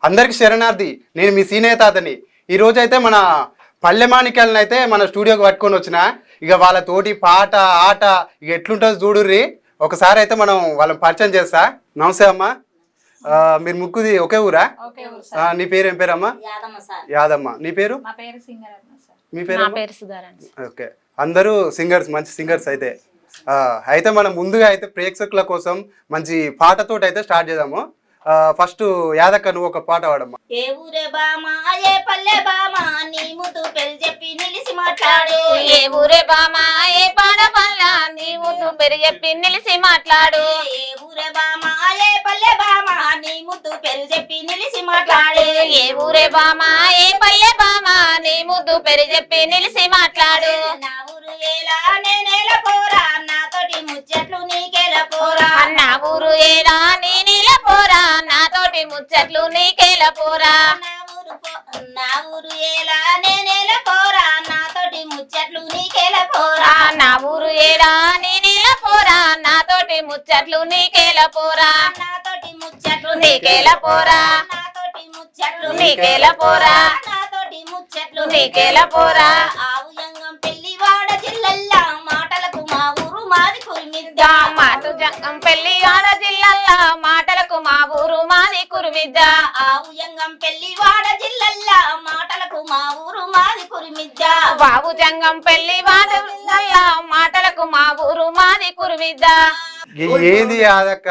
అందరికి శరణార్థి. నేను మీ సీనియర్ తాతని. ఈ రోజు అయితే మన పల్లె మాణిక్యాలను అయితే మన స్టూడియోకి పట్టుకొని వచ్చిన. ఇక వాళ్ళ తోటి పాట ఆట ఇక ఎట్లుంటుందో చూడుర్రి. ఒకసారి అయితే మనం వాళ్ళని పరిచయం చేస్తా. నమస్తే అమ్మా. మీరు ముగ్గుది ఒకే ఊరా? నీ పేరు ఏం పేరమ్మా? యాదమ్మ. నీ పేరు? మీ పేరు? ఓకే, అందరూ సింగర్స్, మంచి సింగర్స్. అయితే మనం ముందుగా అయితే ప్రేక్షకుల కోసం మంచి పాటతోటి అయితే స్టార్ట్ చేద్దాము. ఫస్ట్ యాదక్క నువ్వు ఒక పాట పాడమ్మా. ఏ ఊరే బామా ఏ పల్లె బామా నీ ముద్దు పెళ్లి చెప్పి నిలిసి మాట్లాడు. ఏ ఊరే బామా ఏ పాడ పల్ల నీ ముద్దు పెరి చెప్పి నిలిసి మాట్లాడు. ఏ ఊరే బామా ఏ పల్లె బామా నీ ముద్దు పెళ్లి చెప్పి నిలిసి మాట్లాడు. ఏ ఊరే బామా ఏ పల్లె బామా నీ ముద్దు పెరి చెప్పి నిలిసి మాట్లాడు. నా ఊరు ఏలా నేనేల పోరా నాతోటి ముచ్చట్లు నీకేల పోరా. నా ఊరు ఏలా నేనేల పోరా నాతోటి ముచ్చట్లు నీకేల పోరా. నా ఊరు ఏలా నేనేల పోరా నాతోటి ముచ్చట్లు నీకేల పోరా. నా ఊరు ఏలా నేనేల పోరా నాతోటి ముచ్చట్లు నీకేల పోరా. నాతోటి ముచ్చట్లు నీకేల పోరా. నాతోటి ముచ్చట్లు నీకేల పోరా. నాతోటి ముచ్చట్లు నీకేల పోరా. ఆవు యంగం పెళ్లి వాడ జిల్లల్లా మాటలకు మా ఊరు మాది కురిమిద్దా. మాటు జంగం పెళ్లి ఆడ జిల్లల్లా మాటలకు మా ఊరు మాది కురిమిద్దా. ఆవు యంగం పెళ్లి వాడ జిల్లల్లా మాటలకు మా ఊరు మాది కురిమిద్దా. బాబు జంగం పెళ్లి వాడ జిల్లల్లా మాటలకు మా ఊరు మాది కురిమిద్దా. ఏంది యాదక్క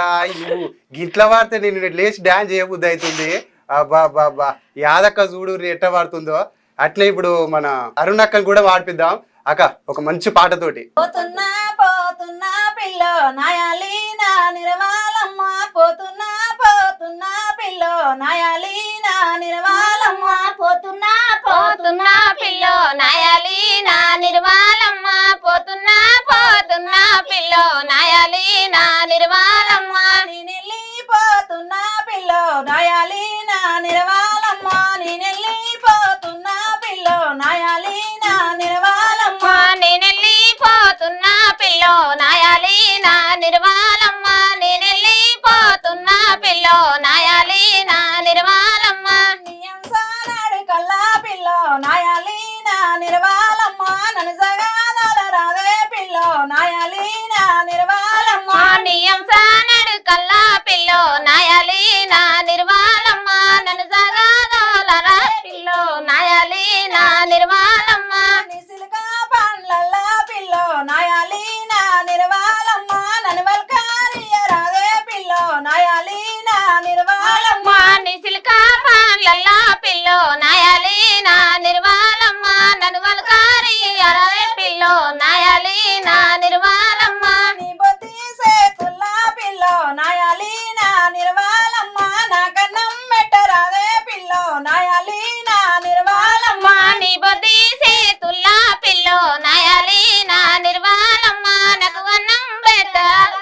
నువ్వు గిట్ల వాడితే నేను లేచి డాన్స్ చేయబుద్ధి అవుతుంది. అబ్బా బాబా, యాదక్క చూడు ఎట్ట వాడుతుందో. అట్లే ఇప్పుడు మన అరుణక్కని కూడా వాడిపిద్దాం అక్క ఒక మంచి పాటతోటి. పోతున్నా పోతున్నా పిల్లో నాయాలి నా నిర్వాలమ్మ. పోతున్నా పోతున్నా పిల్లో నాయాలి నా నిర్వాలమ్మ. పోతున్నా పోతున్నా పిల్లో నాయాలి నా నిర్వాలమ్మ. పోతున్నా పోతున్నా పిల్లో నాయాలి నా నిర్వాలమ్మ. నేనెళ్ళి పోతున్నా పిల్లో నాయాలి నా నిర్వాలమ్మ. నేనెళ్ళి పోతున్నా పిల్లో నాయాలి నా నిర్వాలమ్మ. నేనెళ్ళి పోతున్నా పిల్లో నాయాలి నా నిర్వాలమ్మ. నేనెళ్ళి పోతున్నా పిల్లో నాయాలి నా నిర్వాలమ్మ. నియంసానాడు కల్లా పిల్లో నాయాలి నా నిర్వాలమ్మ. నన్ను సగాదాల రాదే పిల్లో నాయాలి నా నిర్వాలమ్మ. నియం సానడు కల్లా పిల్లో నాయాలి నా నిర్వాలమ్మ. నన్ను సగాదోలరా పిల్లో నాయాలి నా నిర్వాలమ్మ. నిసిలుగా పండ్లల్లా పిల్లో నాయాలి నా నిర్వాలమ్మ. నన్ను వల్కారియ రాదే పిల్లో నాయాలి నా నిర్వాలమ్మ. నిసిల్క పాన్లల్లా పిల్లో నాయాలి నా నిర్వాలమ్మ. నన్ను వల్కారి అరవే పిల్లో నాయాలి నా నిర్వాలమ్మ. నీ బొత్తి సేతుల్లా పిల్లో నాయాలి నా నిర్వాలమ్మ. నా కన్నం మెట్టరాదే పిల్లో నాయాలి నా నిర్వాలమ్మ. నీ బొద్ది సేతుల్లా పిల్లో నాయాలి నా నిర్వాలమ్మ. నాకు అన్నం పెట్ట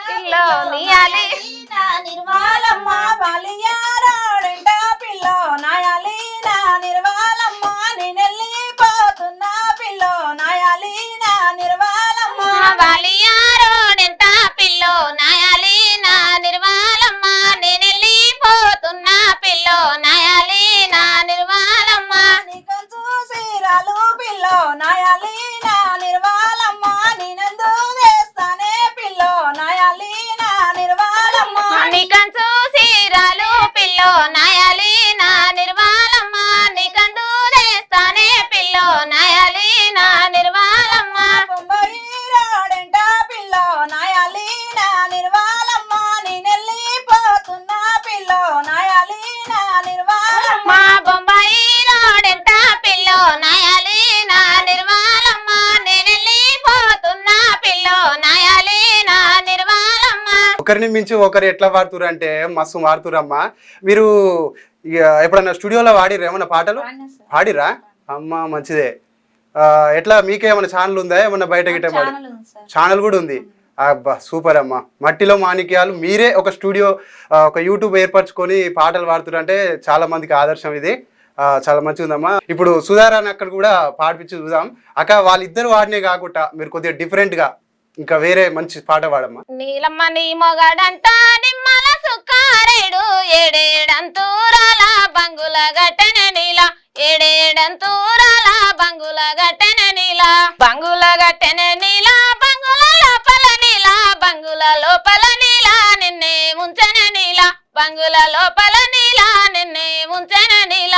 పిల్లో నీయాలి నా నిర్వాలమ్మ. బాలియారాడంట పిల్లో నాయాలి నా నిర్వాలమ్మ. నేనెళ్ళి పోతున్నా పిల్లో నాయాలి నా నిర్వాలమ్మ. బాలియారోడెంట పిల్లో నాయాలి నా నిర్వాలమ్మ. నేనెళ్ళి పోతున్నా పిల్లో నాయాలి నా నిర్వాలమ్మ. నీకు చూసిరాలు పిల్లో నాయాలి నా నిర్వాలమ్మ. నేనెందు చేస్తానే పిల్లో నాయాలి నా నిర్వాలమ్మ. నీకంచు సీరాలు పిల్లో నాయాలి నా నిర్వాలమ్మ. నీకండు చేస్తానే పిల్లో నాయాలి నా నిర్వాలమ్మ. బొంబాయి రాడంట పిల్లో నాయాలి నా నిర్వాలమ్మ. నేనెళ్ళి పోతున్నా పిల్లో నాయాలి నా నిర్వాలమ్మ. బొంబాయి రోడెంట పిల్లో నాయాలి నా నిర్వాలమ్మ. నేనెళ్ళి పోతున్నా పిల్లో నాయాలి నా నిర్వాలమ్మ. ఒకరిని మించి ఒకరు ఎట్లా వాడుతురు అంటే మస్తు వాడుతురమ్మా. మీరు ఇక ఎప్పుడన్నా స్టూడియోలో వాడిర్రా ఏమన్నా పాటలు? పాడిరా అమ్మ, మంచిదే. ఎట్లా మీకేమన్నా ఛానల్ ఉందా? ఏమన్నా బయట గిట్ట ఛానల్ కూడా ఉంది? అబ్బా సూపర్ అమ్మా. మట్టిలో మాణిక్యాలు మీరే ఒక స్టూడియో ఒక యూట్యూబ్ ఏర్పరచుకొని పాటలు పాడుతున్నారు అంటే చాలా మందికి ఆదర్శం ఇది. చాలా మంచిగా ఉందమ్మా. ఇప్పుడు సుధారాన్ని అక్కడ కూడా పాడిపించి చూద్దాం అక్క. వాళ్ళిద్దరు వాడినే కాకుండా మీరు కొద్దిగా డిఫరెంట్గా ఇంకా వేరే మంచి పాట పాడమ్మా. నీలమ్మ నీ మొగడంట నిమ్మల సుక్కారేడు ఏడేడంతూరాల బంగుల గట్టెన నీల ఏడేడంతూరాల బంగుల గట్టెన నీల బంగుల గట్టెన నీల బంగుల లోపల నీల బంగుల లోపల నీల నిన్నే ముంచెన నీల బంగుల లోపల నీల నిన్నే ముంచెన నీల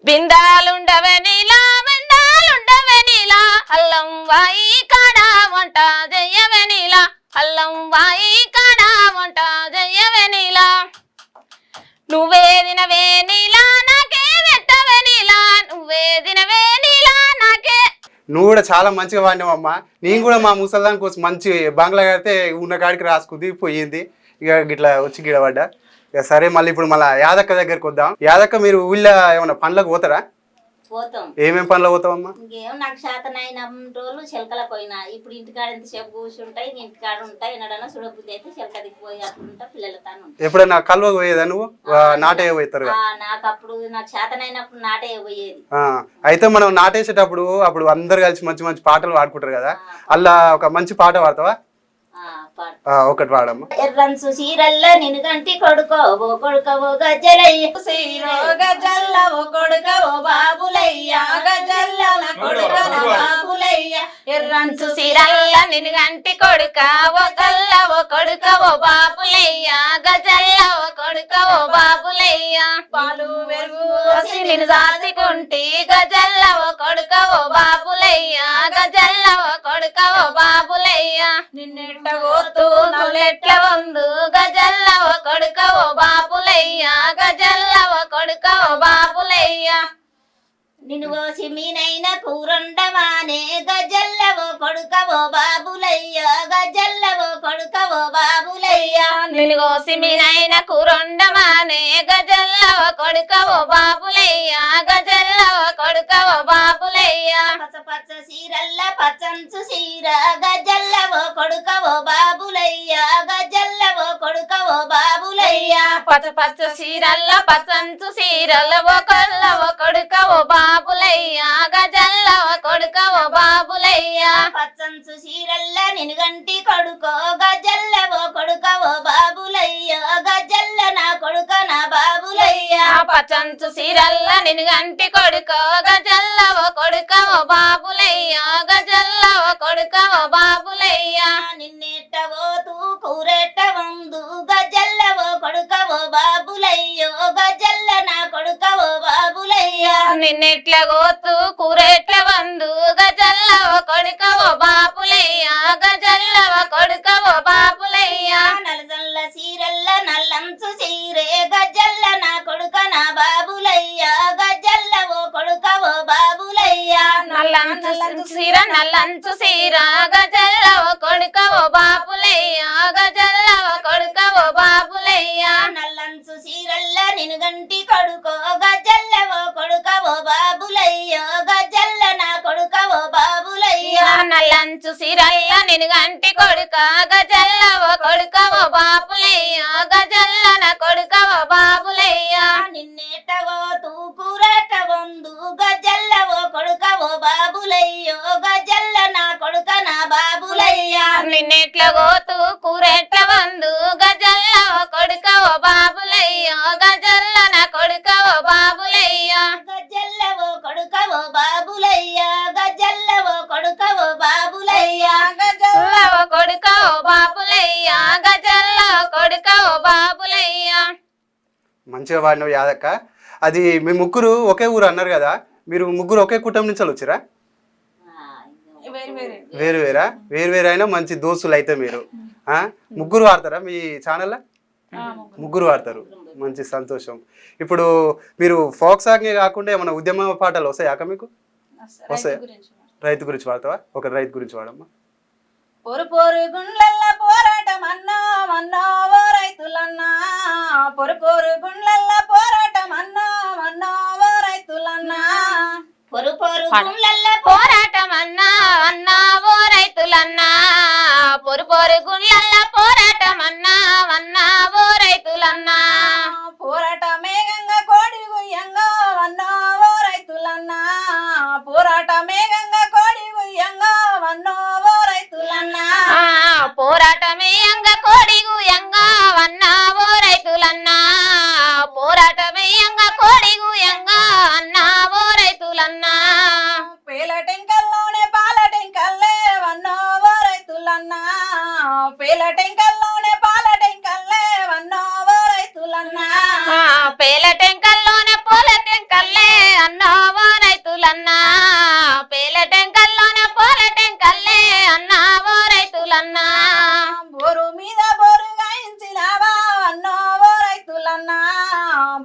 బిందాలుండవే నీల బిందాలుండవే నీల అల్లం వాయి కాడ వంట చెయ్యవే నీల అల్లం వాయి కాడ వంట చెయ్యవే నీల నువ్వే దినవే నీల నాకే పెట్టవే నీల నువ్వే దినవే నీల నాకే. నువ్వు కూడా చాలా మంచిగా వాడినావమ్మా. నేను కూడా మా ముసల్దాని కోసం మంచి బంగ్లా కడితే ఉన్న కాడికి రాసుకుంది పోయింది. ఇక గిట్లా వచ్చి గిడబడ్డా. ఇక సరే మళ్ళీ ఇప్పుడు మళ్ళీ యాదక్క దగ్గరికి వద్దాం. యాదక్క మీరు ఊళ్ళో ఏమన్నా పనులకు పోతారా? పోతాం. ఏమేం పనులు పోతావమ్మా? ఇంకేం నాకు శాతనైన రోజులు చిలకల పోయినా. ఇప్పుడు ఇంటికాడ ఎంతసేపు కూర్చుంటాయి, ఇంటికాడ ఉంటాయి. ఎన్నడన్నా సుడబుద్ధి అయితే చిలక దిగిపోయి అట్లుంటా పిల్లలతో. ఎప్పుడన్నా కలువకు పోయేదా నువ్వు? నాటే పోతారు. నాకు అప్పుడు నాకు శాతనైనప్పుడు నాటే పోయేది. అయితే మనం నాటేసేటప్పుడు అప్పుడు అందరు కలిసి మంచి మంచి పాటలు పాడుకుంటారు కదా, అలా ఒక మంచి పాట పాడతావా? ఒకటి పాడమ్మా. ఎర్రంచు సీరల్ల నిన్ను గంటి కొడుకోవో కొడుకవో గజ్జలయ్య సీరో గజల్ల ఓ కొడుకవో బాబులయ్య గజల్ల కొడుకన బాబులయ్య ఎర్రంచు సిరల్ల నిన్ను గంటి కొడుక ఓ గల్ల ఓ కొడుక ఓ బాబులయ్య గజల్ల ఓ కొడుక ఓ బాబులయ్య పాలు వెరుగు నిన్ను సాతికుంటి గజల్ల ఓ కొడుక ఓ బాబులయ్య గజల్ల ఓ కొడుక ఓ బాబులయ్య నిన్నెట్ట పోతూ నవ్వులెట్ల వందు గజల్ల ఓ కొడుక ఓ బాబులయ్య గజల్ల ఓ కొడుక ఓ బాబులయ్య నిన్ను కోసి మీనైన కూరండమానే గజల్లవో కొడుకవో బాబులయ్య గజల్లవో కొడుకవో బాబులయ్య నిన్ను కోసి మీనైన కూరొండమానే గజల్ల ఓ కొడుక ఓ బాబులయ్య గజల్ల ఓ కొడుక ఓ బాబులయ్య పచ్చ పచ్చ సీరల్ల పచ్చంచు సీర గజల్లవో కొడుకవో బాబులయ్య గజల్లవో కొడుకవో బాబులయ్య పచ్చ పచ్చ సీరల్ల పచ్చంచు సీరల్ల ఓ కొల్ల ఓ కొడుక ఓ బాబులయ్య గజల్ల ఓ కొడుక ఓ బాబులయ్య పచ్చంచు సీరల్ల నినుగంటి కొడుకో గజల్లవో కొడుకవో బాబులయ్య గజల్ల నా కొడుక నా బాబులయ్య పచ్చంచు సీరల్ల నిన్ను గంటి కొడుక గజల్ల ఓ కొడుక ఓ బాబులయ్య గజల్ల ఓ కొడుక ఓ బాబులయ్య నిన్నెట్ట పోతూ కూరెట్ట వందు గజల్లవో కొడుకవో బాబులయ్యో గజల్ల నా కొడుకవో బాబులయ్య నిన్నెట్ల గోతు కూరెట్ల వందు గజల్ల ఓ కొడుక ఓ బాబులయ్య గజల్ల ఓ కొడుక ఓ బాబులయ్య నలజల్ల సీరల్ల నల్లంచు సీరే గజల్ల నా కొడుక నా బాబులయ్య గజల్లవో కొడుకవో బాబులయ్య నల్లంచు సీర నల్లంచు సీర గజల్ల ఓ కొడుక ఓ బాబులయ్య గజల్ల ఓ కొడుక ఓ బాబులయ్య నల్లంచు సీరల్ల నినుగంటి కొడుకో గజల్లవో కొడుకవో బాబులయ్య గజల్ల నా కొడుకవో బాబులయ్య నల్లంచు సిరల్ల నిన్ను గంటి కొడుక గజల్ల ఓ కొడుక ఓ బాబులయ్య గజల్ల నా కొడుక ఓ బాబులయ్య నిన్నెట్ట పోతూ కూరెట్ట వందు గజల్లవో కొడుకవో బాబులయ్యో గజల్ల నా కొడుక నా బాబులయ్య నిన్నెట్ల గోతు కూరెట్ల వందు గజల్ల ఓ కొడుక ఓ బాబులయ్య గజల్ల నా కొడుక ఓ బాబులయ్య గజల్లవో కొడుకవో బాబులయ్య గజల్లవో కొడుకవో బాబులయ్య గజల్ల ఓ కొడుక ఓ బాబులయ్య గజల్ల ఓ కొడుక ఓ బాబులయ్య. మంచిగా వాడినావు యాదక్క. అది మీ ముగ్గురు ఒకే ఊరు అన్నారు కదా, మీరు ముగ్గురు ఒకే కుటుంబం నుంచి వచ్చిరా? వేరు వేరా? వేరు వేరు అయినా మంచి దోస్తులు అయితే మీరు. ముగ్గురు వాడతారా మీ ఛానల్లో? ముగ్గురు వాడతారు, మంచి సంతోషం. ఇప్పుడు మీరు ఫోక్ సాంగ్ కాకుండా ఏమైనా ఉద్యమ పాటలు వస్తాయాక మీకు? వస్తాయా? రైతు గురించి వాడతావా? ఒక రైతు గురించి వాడమ్మా. పొరు పొరు గుండ్లల్ల పోరాటం అన్నా మన్నా ఓ రైతులన్నా పొరు పొరు గుండ్లల్ల పోరాటం అన్నా మన్నా ఓ రైతులన్నా పొరు పొరు గుండ్లల్ల పోరాటం అన్నా అన్నా ఓ రైతులన్నా పొరు పొరు గుళ్ళల్ల పోరాటం అన్నా అన్నా ఓ రైతులన్నా పోరాటమేగంగా కోడి గుయ్యంగా అన్నా ఓ రైతులన్నా పోరాటమేగంగా కోడి గుయ్యంగా అన్నా ఓ రైతులన్నా టెంకల్లోనే పాల టెంకల్లే వన్నో ఓ రైతులన్నా పేల టెంకల్లోనే పూల టెంకల్లే అన్నావో రైతులన్నా పేల టెంకల్లోనే పూల టెంకల్లే అన్నావో రైతులన్నా బోరు మీద బోరు గాయించినావా వన్నో ఓ రైతులన్నా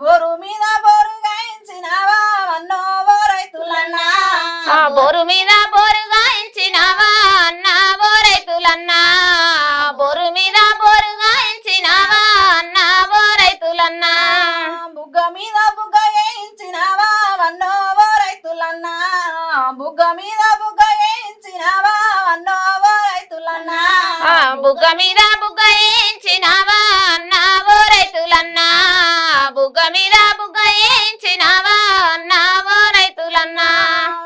బోరు మీద బోరు గాయించినావా వన్నో ఓ రైతులన్నా బోరు మీద బోరు గాయించినావా అన్నావో రైతులన్నా బోరు మీద బోరు గాయించినావా అన్నావో రైతులన్నా బుగ్గ మీద బుగ్గ వేయించినావా వన్నో ఓ రైతులన్నా బుగ్గ మీద బుగ్గ వేయించినావా వన్నో ఓ రైతులన్నా బుగ్గ మీద బుగ్గ వేయించినావా అన్నావో రైతులన్నా బుగ్గ మీద బుగ్గ వేయించినావా అన్నావో రైతులన్నా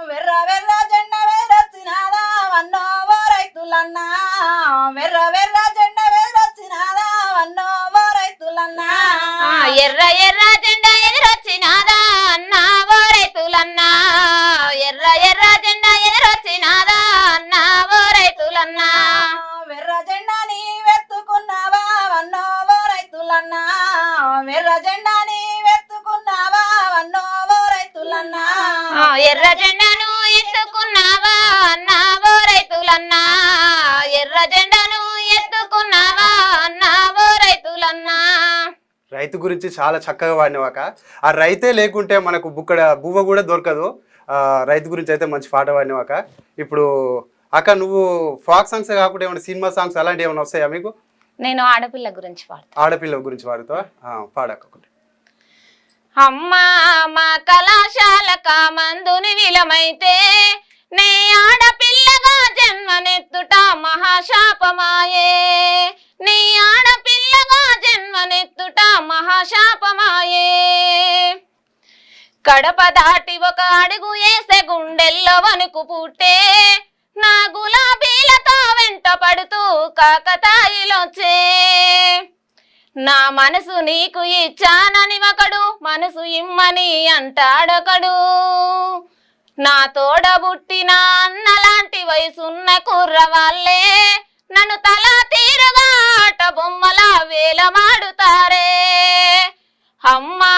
వెర్ర వెర్ర జెండ వేరొచ్చినాదా వన్నో ఓ రైతులన్నా వెర్ర వెర్ర జెండ వేరొచ్చినాదా వన్నో ఓ రైతులన్నా ఎర్ర ఎర్ర జెండా ఎదురొచ్చినాదా అన్నావో రైతులన్నా ఎర్ర ఎర్ర జెండా ఎదురొచ్చినాదా అన్నావో రైతులన్నా వెర్ర జెండా నీ వెత్తుకున్నావా వన్నో ఓ రైతులన్నా వెర్ర జెండా నీ వెత్తుకున్నావా వన్నో ఓ రైతులన్నా ఎర్ర జెండాను ఎత్తుకున్నావా అన్నావో రైతులన్నా ఎర్ర జెండాను ఎత్తుకున్నావా అన్నావో రైతులన్నా రైతు గురించి చాలా చక్కగా వాడినవాక. ఆ రైతే లేకుంటే మనకు బువ్వ కూడా దొరకదు. రైతు గురించి అయితే మంచి పాట వాడినవాక. ఇప్పుడు అక్క నువ్వు ఫాక్ సాంగ్స్ కాకుండా ఏమైనా సినిమా సాంగ్స్ అలాంటివి ఏమైనా వస్తాయా మీకు? నేను ఆడపిల్ల గురించి పాడతా. ఆడపిల్ల గురించి పాడుతావా? పాడక్కకుంటే. అమ్మా మా కళాశాల కామందుని విలమైతే నే ఆడపిల్లగా జన్మనెత్తుట మహాశాపమాయే నీ ఆడపిల్లగా జన్మనెత్తుట మహాశాపమాయే కడప దాటి ఒక అడుగు వేసే గుండెల్లో వణుకు పుట్టే నా గులాబీలతో వెంట పడుతూ కాకతాయిలొచ్చే నా మనసు నీకు ఇచ్చానని ఒకడు మనసు ఇమ్మని అంటాడొకడు నా తోడబుట్టిన అన్నలాంటి వయసున్న కుర్రవాళ్ళే నన్ను తలా తీరుగా ఆట బొమ్మల వేలమాడుతారే అమ్మా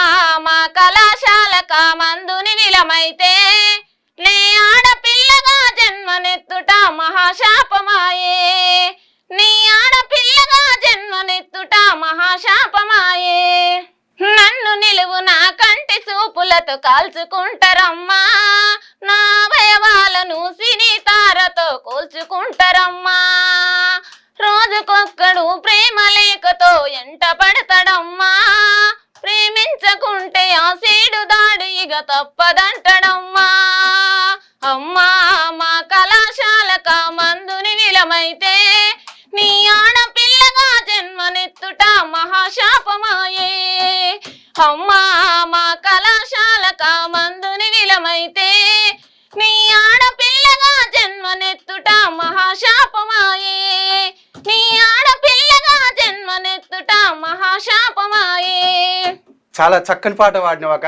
మా కళాశాల కామందుని విలమైతే నే ఆడపిల్లగా జన్మనెత్తుట మహాశాపమాయే నీ ఆడపిల్లగా జన్మనెత్తుట మహాశాపమాయే నన్ను నిలువు నా కంటి చూపులతో కాల్చుకుంటారమ్మా నా అవయవాలను సినీ తారతో కోల్చుకుంటారమ్మా రోజుకొక్కడు ప్రేమ లేఖతో ఎంట పడతాడమ్మా ప్రేమించకుంటే ఆ సీడు దాడి ఇక తప్పదంటడమ్మా అమ్మా మా కళాశాల కామందుని విలమైతే నీ ఆడపిల్లగా జన్మనెత్తుట మహాశాపమాయే అమ్మా మా కళాశాల కామందుని విలమైతే నీ ఆడపిల్లగా జన్మనెత్తుట మహాశాపమాయే నీ ఆడపిల్లగా జన్మనెత్తుట మహాశాపమాయే. చాలా చక్కని పాట వాడినవాక.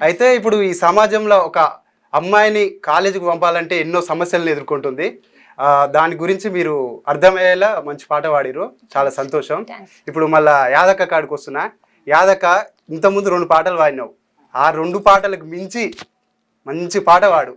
అయితే ఇప్పుడు ఈ సమాజంలో ఒక అమ్మాయిని కాలేజీకి పంపాలంటే ఎన్నో సమస్యలను ఎదుర్కొంటుంది. దాని గురించి మీరు అర్థమయ్యేలా మంచి పాట పాడిరు, చాలా సంతోషం. ఇప్పుడు మళ్ళా యాదక్క కాడికి వస్తున్నా. యాదక్క ఇంతకుముందు 2 పాటలు పాడినావు. ఆ 2 పాటలకు మించి మంచి పాట వాడు.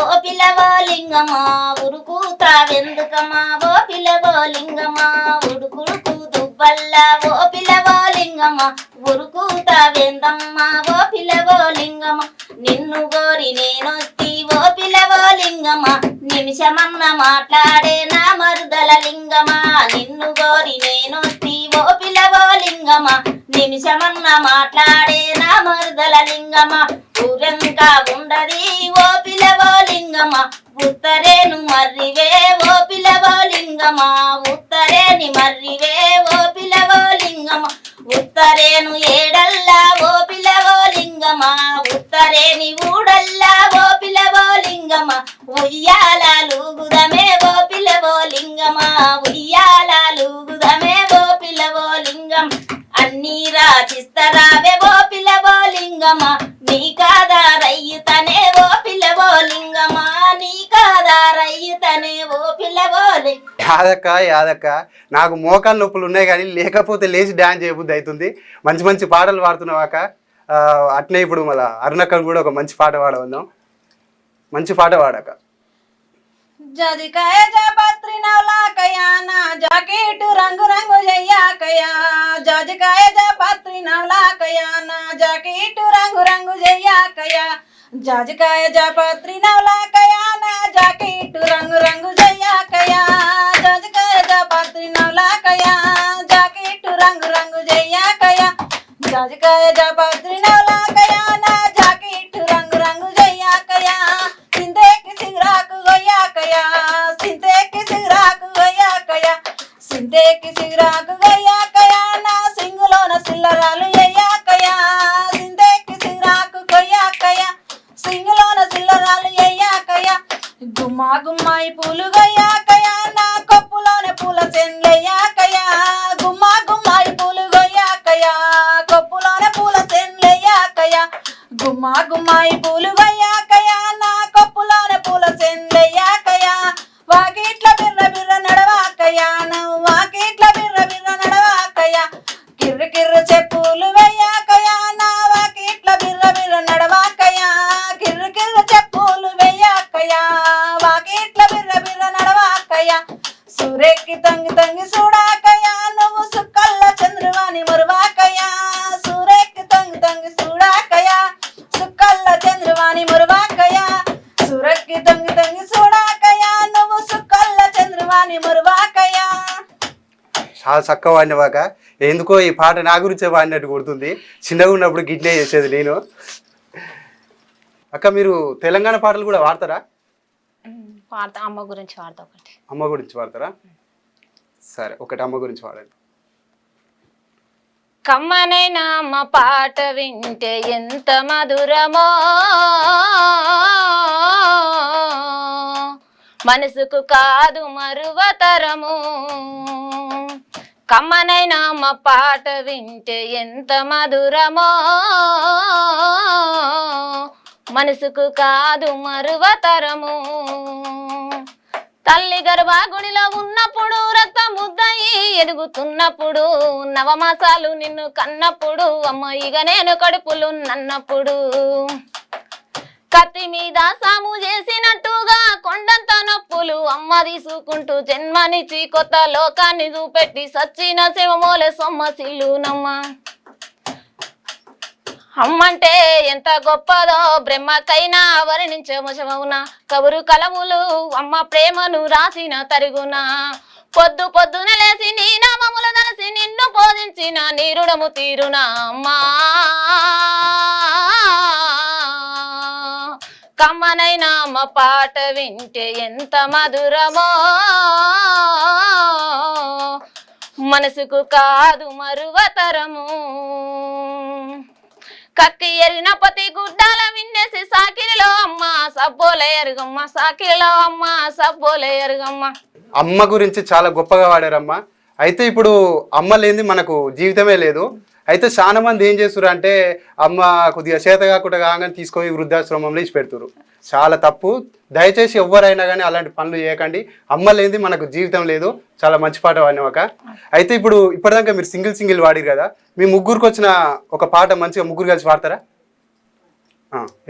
ఓ పిల్లవో లింగమా ఉరుకుతావెందుకమా ఓ పిల్లవో లింగమా ఉడుకుడుకు దుబ్బల్లా ఓ పిల్లవో లింగమా ఉరుకుతావెందమ్మా ఓ పిల్లవో లింగమా నిన్ను గోరి నేనొస్తి ఓ పిల్లవో లింగమా నిమిషమన్న మాట్లాడే నా మరుదల లింగమా నిన్ను గోరి నేనొస్తి ఓ పిల్లవో లింగమా నిమిషమన్న మాట్లాడే నా మరుదల లింగమా ఊరంకా ఉండది ఓ పిల్లవో లింగమా ఉత్తరేను మర్రివే ఓ పిల్లవో లింగమా ఉత్తరేని మర్రివే ఓ పిల్లవో లింగమా ఉత్తరేను ఏడల్లా ఓ పిల్లవో లింగమా ఉత్తరేని ఊడల్లా ఓ పిల్లవో లింగమా ఉయ్యాలూగుదమే ఓ పిల్లవో లింగమా ఉయ్యాలూగుదమే ఓ పిల్లవో లింగం అన్నీ రాచిస్తరావే ఓ పిల్లవో లింగమా నీ కాదా రయ్యుతనే ఓ పిల్లవో లింగమా నీ కాదా రయ్యుతనే ఓ పిల్లవో లింగమా. కాదక్క యాదక్క, నాకు మోకాలు నొప్పులు ఉన్నాయి కానీ లేకపోతే లేచి డ్యాన్స్ చేయబుద్ధి అవుతుంది. మంచి మంచి పాటలు పాడుతున్నావు అక్క. అట్నే ఇప్పుడు మళ్ళీ అరుణక్కలు కూడా ఒక మంచి పాట పాడవద్దాం. మంచి పాట పాడక. జాజికాయ జాపత్రి నవలాకయా నా జాకెట్ రంగు రంగు జయ్యాకయా, జాజికాయ జాపత్రి నవలాకయా నా జాకెట్ రంగు రంగు జయ్యాకయా, జాజికాయ జాపత్రి నవలాకయా నా జాకెట్ రంగు రంగు జయ్యాకయా, జాజికాయ జాపత్రి నవలాకయా జాకెట్ రంగు రంగు జయ్యాకయా, జాజికాయ జాపత్రి నవలాకయా నా జాకెట్ రంగు రంగు జయ్యాకయా, సింతేకి సిగరాకు గొయ్యాకయా, సింతేకి సిగరాకు గొయ్యాకయా, సింతేకి సిగరాకు గొయ్యాకయా నా సింగులోన సిల్లరాలు ఎయ్యాకయా, సింతేకి సిగరాకు గొయ్యాకయా సింగులోన సిల్లరాలు ఎయ్యాకయా, గుమ్మా గుమ్మాయి పూలు గొయ్యాకయా నా కొప్పులోనే పూల సెన్లెయ్యాకయా, గుమ్మా గుమ్మాయి పూలు గొయ్యాకయా కొప్పులోనే పూల సెన్లెయ్యాకయా, గుమ్మా గుమ్మాయి పూలు గొయ్యాకయా నా కొప్పులోనే పూల సెన్లెయ్యాకయా, వాకిట్ల బిర్ర బిర్ర నడవాకయా నువ్వు వాకిట్ల బిర్ర బిర్ర నడవాకయా, కిర్ర కిర్ర చెప్పులు వెయ్యాకయా నా వాకిట్ల బిర్ర బిర్ర నడవాకయా, కిర్ర కిర్ర చెప్పులు వెయ్యాకయా వాకిట్ల బిర్ర బిర్ర నడవాకయా, సూరెక్కి తంగి తంగి చూడాకయా నువ్వు సుక్కల్ల చంద్రువాని మురువాకయా, సూరెక్కి తంగి తంగి చూడాకయా సుక్కల్ల చంద్రువాని మురువాకయా, సూరెక్కి తంగి తంగి చూడాకయా నువ్వు సుక్కల్ల చంద్రువాని మురువాకయా. చాలా చక్కగా వాడినవాక. ఎందుకో ఈ పాట నా గురించే వాడినట్టు కొడుతుంది. చిన్నగా ఉన్నప్పుడు గిట్లే చేసేది నేను. అక్క మీరు తెలంగాణ పాటలు కూడా వాడతారా? వాడతా, అమ్మ గురించి వాడతా. ఒకటి అమ్మ గురించి వాడతారా? సరే, ఒకటి అమ్మ గురించి వాడండి. కమ్మనైనా అమ్మ పాట వింటే ఎంత మధురమో, మనసుకు కాదు మరువతరము, కమ్మనైనా అమ్మ పాట వింటే ఎంత మధురమో, మనసుకు కాదు మరువతరము, తల్లి గర్భగుడిలో ఉన్నప్పుడు రక్త ముద్దయి ఎదుగుతున్నప్పుడు, నవమాసాలు నిన్ను కన్నప్పుడు, అమ్మ ఇక నేను కడుపులు నన్నప్పుడు, కత్తి మీద సాము చేసినట్టుగా కొండంత నొప్పులు అమ్మ తీసుకుంటూ జన్మనిచ్చి కొత్త లోకాన్ని చూపెట్టి సచ్చిన శివమోలే సొమ్మసిల్లునమ్మ. అమ్మంటే ఎంత గొప్పదో బ్రహ్మకైనా వర్ణించమశమవునా, కబురు కలములు అమ్మ ప్రేమను రాసిన తరుగునా, పొద్దు పొద్దున లేసి నీ నామములు తలసి నిన్ను పూజించిన నీరుడము తీరునా అమ్మా, కమ్మనైనా అమ్మ పాట వింటే ఎంత మధురమో, మనసుకు కాదు మరువతరము, కక్కి ఎరిన పతి గుడ్డాల విన్నేసి సాకిరిలో అమ్మ సబ్బోలే ఎరుగమ్మ, సాకిరిలో అమ్మ సబ్బోలే ఎరుగమ్మ. అమ్మ గురించి చాలా గొప్పగా వాడారమ్మ. అయితే ఇప్పుడు అమ్మ లేనిది మనకు జీవితమే లేదు. అయితే చాలా మంది ఏం చేస్తున్నారు అంటే అమ్మ కొద్దిగా చేత కాకుండా కాగానే తీసుకొని వృద్ధాశ్రమంలో ఇచ్చి పెడుతున్నారు. చాలా తప్పు. దయచేసి ఎవరైనా కానీ అలాంటి పనులు చేయకండి. అమ్మ లేనిది మనకు జీవితం లేదు. చాలా మంచి పాట వాడినాక. అయితే ఇప్పుడు ఇప్పటిదాకా మీరు సింగిల్ వాడిరు కదా, మీ ముగ్గురికి వచ్చిన ఒక పాట మంచిగా ముగ్గురు కలిసి పాడతారా?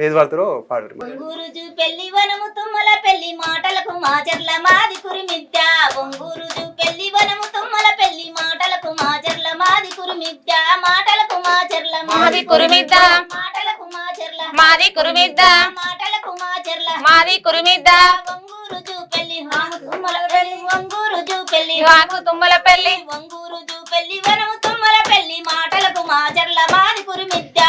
ఏది పాడతారో పాడరు. ఒంగూరుజు పెళ్లి వనము తుమ్మల పెళ్లి మాటలకు మాచర్ల మాది కురిమిద్ద, ఒంగూరుజు పెళ్లి వనము తుమ్మల పెళ్లి మాటలకు మాచర్ల మాది కురిమిద్ద, మాటలకు మాచర్ల మాది కురిమిద్ద, మాటలకు మాచర్ల మాది కురిమిద్ద, మాటలకు మాచర్ల మాది కురిమిద్ద, ఒంగూరుజు పెళ్లి హాము తుమ్మల పెళ్లి, ఒంగూరుజు పెళ్లి హాకు తుమ్మల పెళ్లి, ఒంగూరుజు పెళ్లి వనము తుమ్మల పెళ్లి మాటలకు మాచర్ల మాది కురిమిద్ద,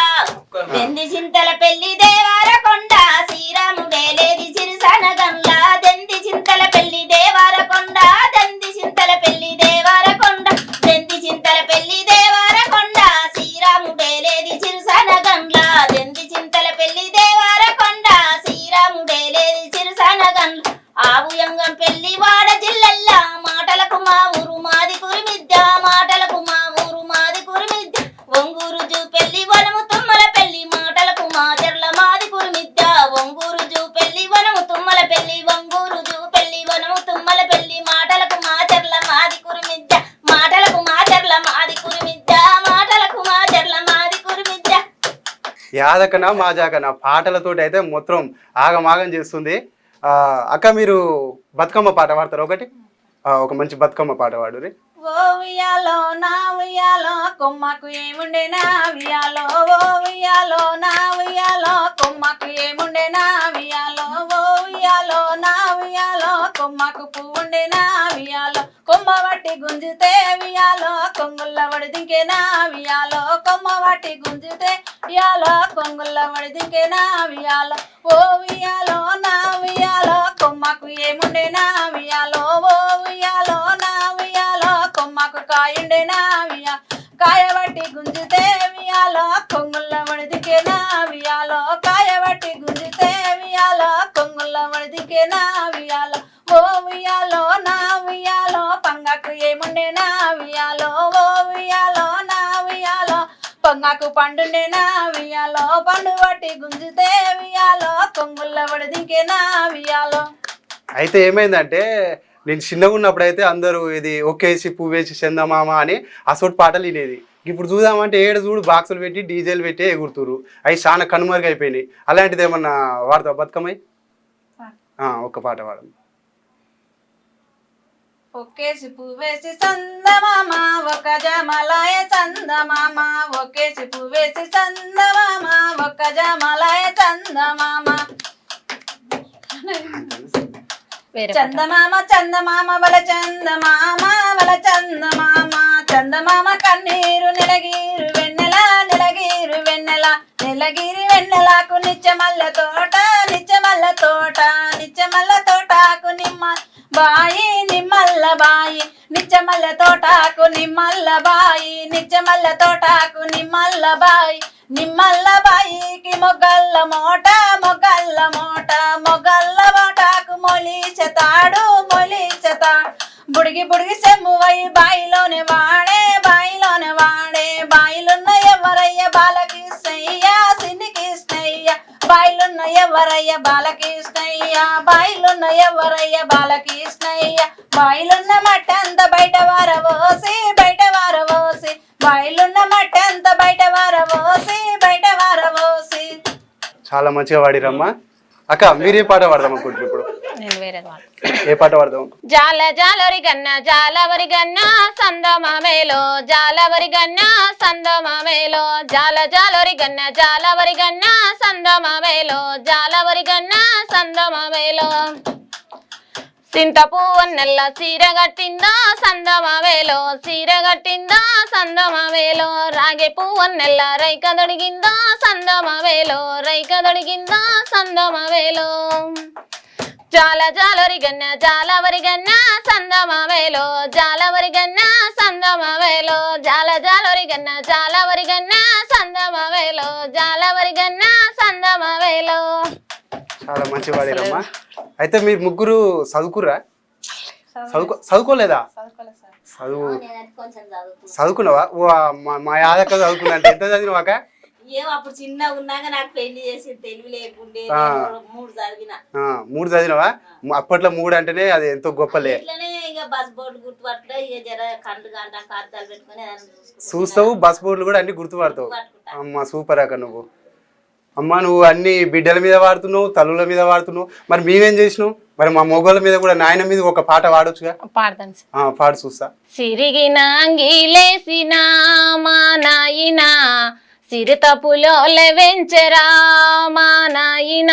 దెంది చింతల పెళ్లి దేవార కొండ శ్రీరాముడే లేది సిరిసనగంలా, దెంది చింతల పెళ్లి దేవార కొండ, దెంది చింతల పెళ్లి దేవార కొండ, దెంది చింతల పెళ్లి దేవార కొండ శ్రీరాముడే లేది సిరిసనగంలా, దెంది చింతల పెళ్లి దేవార కొండ శ్రీరాముడే లేది సిరిసనగంలా, ఆవుయంగం పెళ్లి వాడ జిల్లెల్లా మాటలకు మా ఊరు మాది కురిమిద్ద, మాటల యాదకనా మాజాకనా పాటలతోటి అయితే మొత్తం ఆగమాగం చేస్తుంది. అక్క మీరు బతుకమ్మ పాట పాడతారు ఒకటి, ఒక మంచి బతుకమ్మ పాట పాడురి. ఓ ఉయ్యాలో నా ఉయ్యాలో కొమ్మకు ఏముండే నా ఉయ్యాలో, ఓ ఉయ్యాలో నా ఉయ్యాలో కొమ్మకు ఏముండే నా ఉయ్యాలో, ఓ ఉయ్యాలో నా ఉయ్యాలో కొమ్మకు పువ్వుండే నా ఉయ్యాలో, కొమ్మ వట్టి గుంజితే ఉయ్యాలో కొంగుల్ల వడిదింకే నా ఉయ్యాలో, కొమ్మ వట్టి గుంజితే ఉయ్యాలో కొంగుల్ల వడిదింకే నా ఉయ్యాలో, ఓ ఉయ్యాలో నా ఉయ్యాలో కొమ్మకు ఏముండే నా ఉయ్యాలో, ఓ ఉయ్యాలో నా ఉయ్యాలో కొమ్మకు కాయుండే నా ఉయ్యాలో, కాయబట్టి గుంజితే ఉయ్యాలో కొంగుల్ల వడిదికే నా ఉయ్యాలో, కాయబట్టి గుంజితే ఉయ్యాలో కొంగుల్ల వడిదికే నా ఉయ్యాలో, ఓ ఉయ్యాలో నా ఉయ్యాలో పంగకు ఏముండే నా ఉయ్యాలో, ఓ ఉయ్యాలో నా ఉయ్యాలో పొంగకు పండుండే నా ఉయ్యాలో, పండు బట్టి గుంజితే ఉయ్యాలో కొంగుల్ల వడిదికే నా ఉయ్యాలో. అయితే ఏమైందంటే నేను చిన్నగా ఉన్నప్పుడు అయితే అందరూ ఇది ఒకేసి పువ్వేసి చందమామ అని అసోటి పాటలు వినేది. ఇప్పుడు చూద్దామంటే ఏడు చూడు బాక్సులు పెట్టి డీజేలు పెట్టి ఎగురుతురు, అవి చాలా కనుమరుగు అయిపోయినాయి. అలాంటిది ఏమన్నా వాడతావు బతుకమ్మ? ఒక్క పాట వాడము. ఒకేసి పువ్వేసి చందమామ ఒక జమలాయ చందమామ, ఒకేసి పువ్వేసి చందమామ ఒక జమలాయ చందమామ, చందమామ చందమామ వల చందమామ వల చందమామ, చందమామ కన్నీరు నిలగీరు వెన్నెల నిలగీరు వెన్నెల, నిలగిరి వెన్నెలకు నిత్యమల్ల తోట నిత్యమల్ల తోట, నిత్యమల్ల తోటకు నిమ్మ బాయి నిమ్మల్ల బాయి, నిత్యమల్ల తోటకు నిమ్మల్ల బాయి, నిత్యమల్ల తోటకు నిమ్మల్ల బాయి, నిమ్మల్ల బాయికి మొగ్గల్ల మోట మొగ్గల్ల మోట, మొగ్గల్ల మోటకు మొలిచెతాడు మొలిచెతాడు, బుడిగి బుడిగి సెమ్మువై బాయిలోనే వాడే బాయిలోనే వాడే, బాయిలున్న ఎవరయ్య బాలకృష్ణయ్య సిన్ని కృష్ణయ్య, బాయిలున్న ఎవరయ్య బాలకృష్ణయ్య, బాయిలున్న ఎవరయ్య బాలకృష్ణయ్య, బాయిలున్న మట్టి అంత బయట వారవోసి బయట వారవోసి, బాయిలున్న మట్టి అంత బయట వారవోసి బయట వారవోసి. చాలా మంచిగా వాడిరమ్మా. అక్క మీరే పాట పాడదాం అనుకుంటున్నారు ఇప్పుడు? నేను వేరే పాట. ఏ పాట పాడదాం? జాల జాలరి గన్న జాలవరి గన్న సందమామేలో, జాలవరి గన్న సందమామేలో, జాల జాలరి గన్న జాలవరి గన్న సందమామేలో, జాలవరి గన్న సందమామేలో, సింత పువ్వన్నెల్ల సీర కట్టిందా సందమావేలో, సీర కట్టిందా సందమావేలో, రాగే పువ్వన్నెల్ల రైక దొడిగిందా సందమావేలో, రైక దొడిగిందా సందమావేలో, జాల జాలరి గన్న జాలవరి గన్న సందమావేలో, జాలవరి గన్న సందమావేలో, జాల జాలరి గన్న జాలవరి గన్న సందమావేలో, జాలవరి గన్న సందమావేలో. చాలా మంచి వాడిరమ్మా. అయితే మీరు ముగ్గురు చదువుకురా? చదువుకోలేదా? చదువు కొంచెం చదువుకున్నా. చదువుకున్నావా? మా యాదక్క చదువుకున్నా. అంటే ఎంత చదివినావాక? ఏమో అప్పుడు చిన్నగా ఉన్నాక నాకు పెళ్లి చేసి తెలివి లేకుండే, మూడు చదివిన. 3 చదివినావా? అప్పట్లో 3 అంటేనే అది ఎంతో గొప్పలే. ఇట్లనే ఇక బస్ బోర్డు గుర్తుపట్టలే, ఇక జర కండు గంట అర్థాలు పెట్టుకుని చూస్తావు, బస్ బోర్డులు కూడా అన్ని గుర్తుపడతావు. అమ్మ సూపర్ అక్క నువ్వు. అమ్మ నువ్వు అన్ని బిడ్డల మీద వాడుతున్నావు, తల్లుల మీద వాడుతున్నావు. మరి మేమేం చేసినావు? మరి మా మొగోళ్ళ మీద కూడా నాయన మీద ఒక పాట పాడొచ్చుగా? పాడతాను. పాడు చూస్తా. సిరిగిన అంగిలేసిన మా నాయన, సిరితపులో వెంచరా మా నాయన,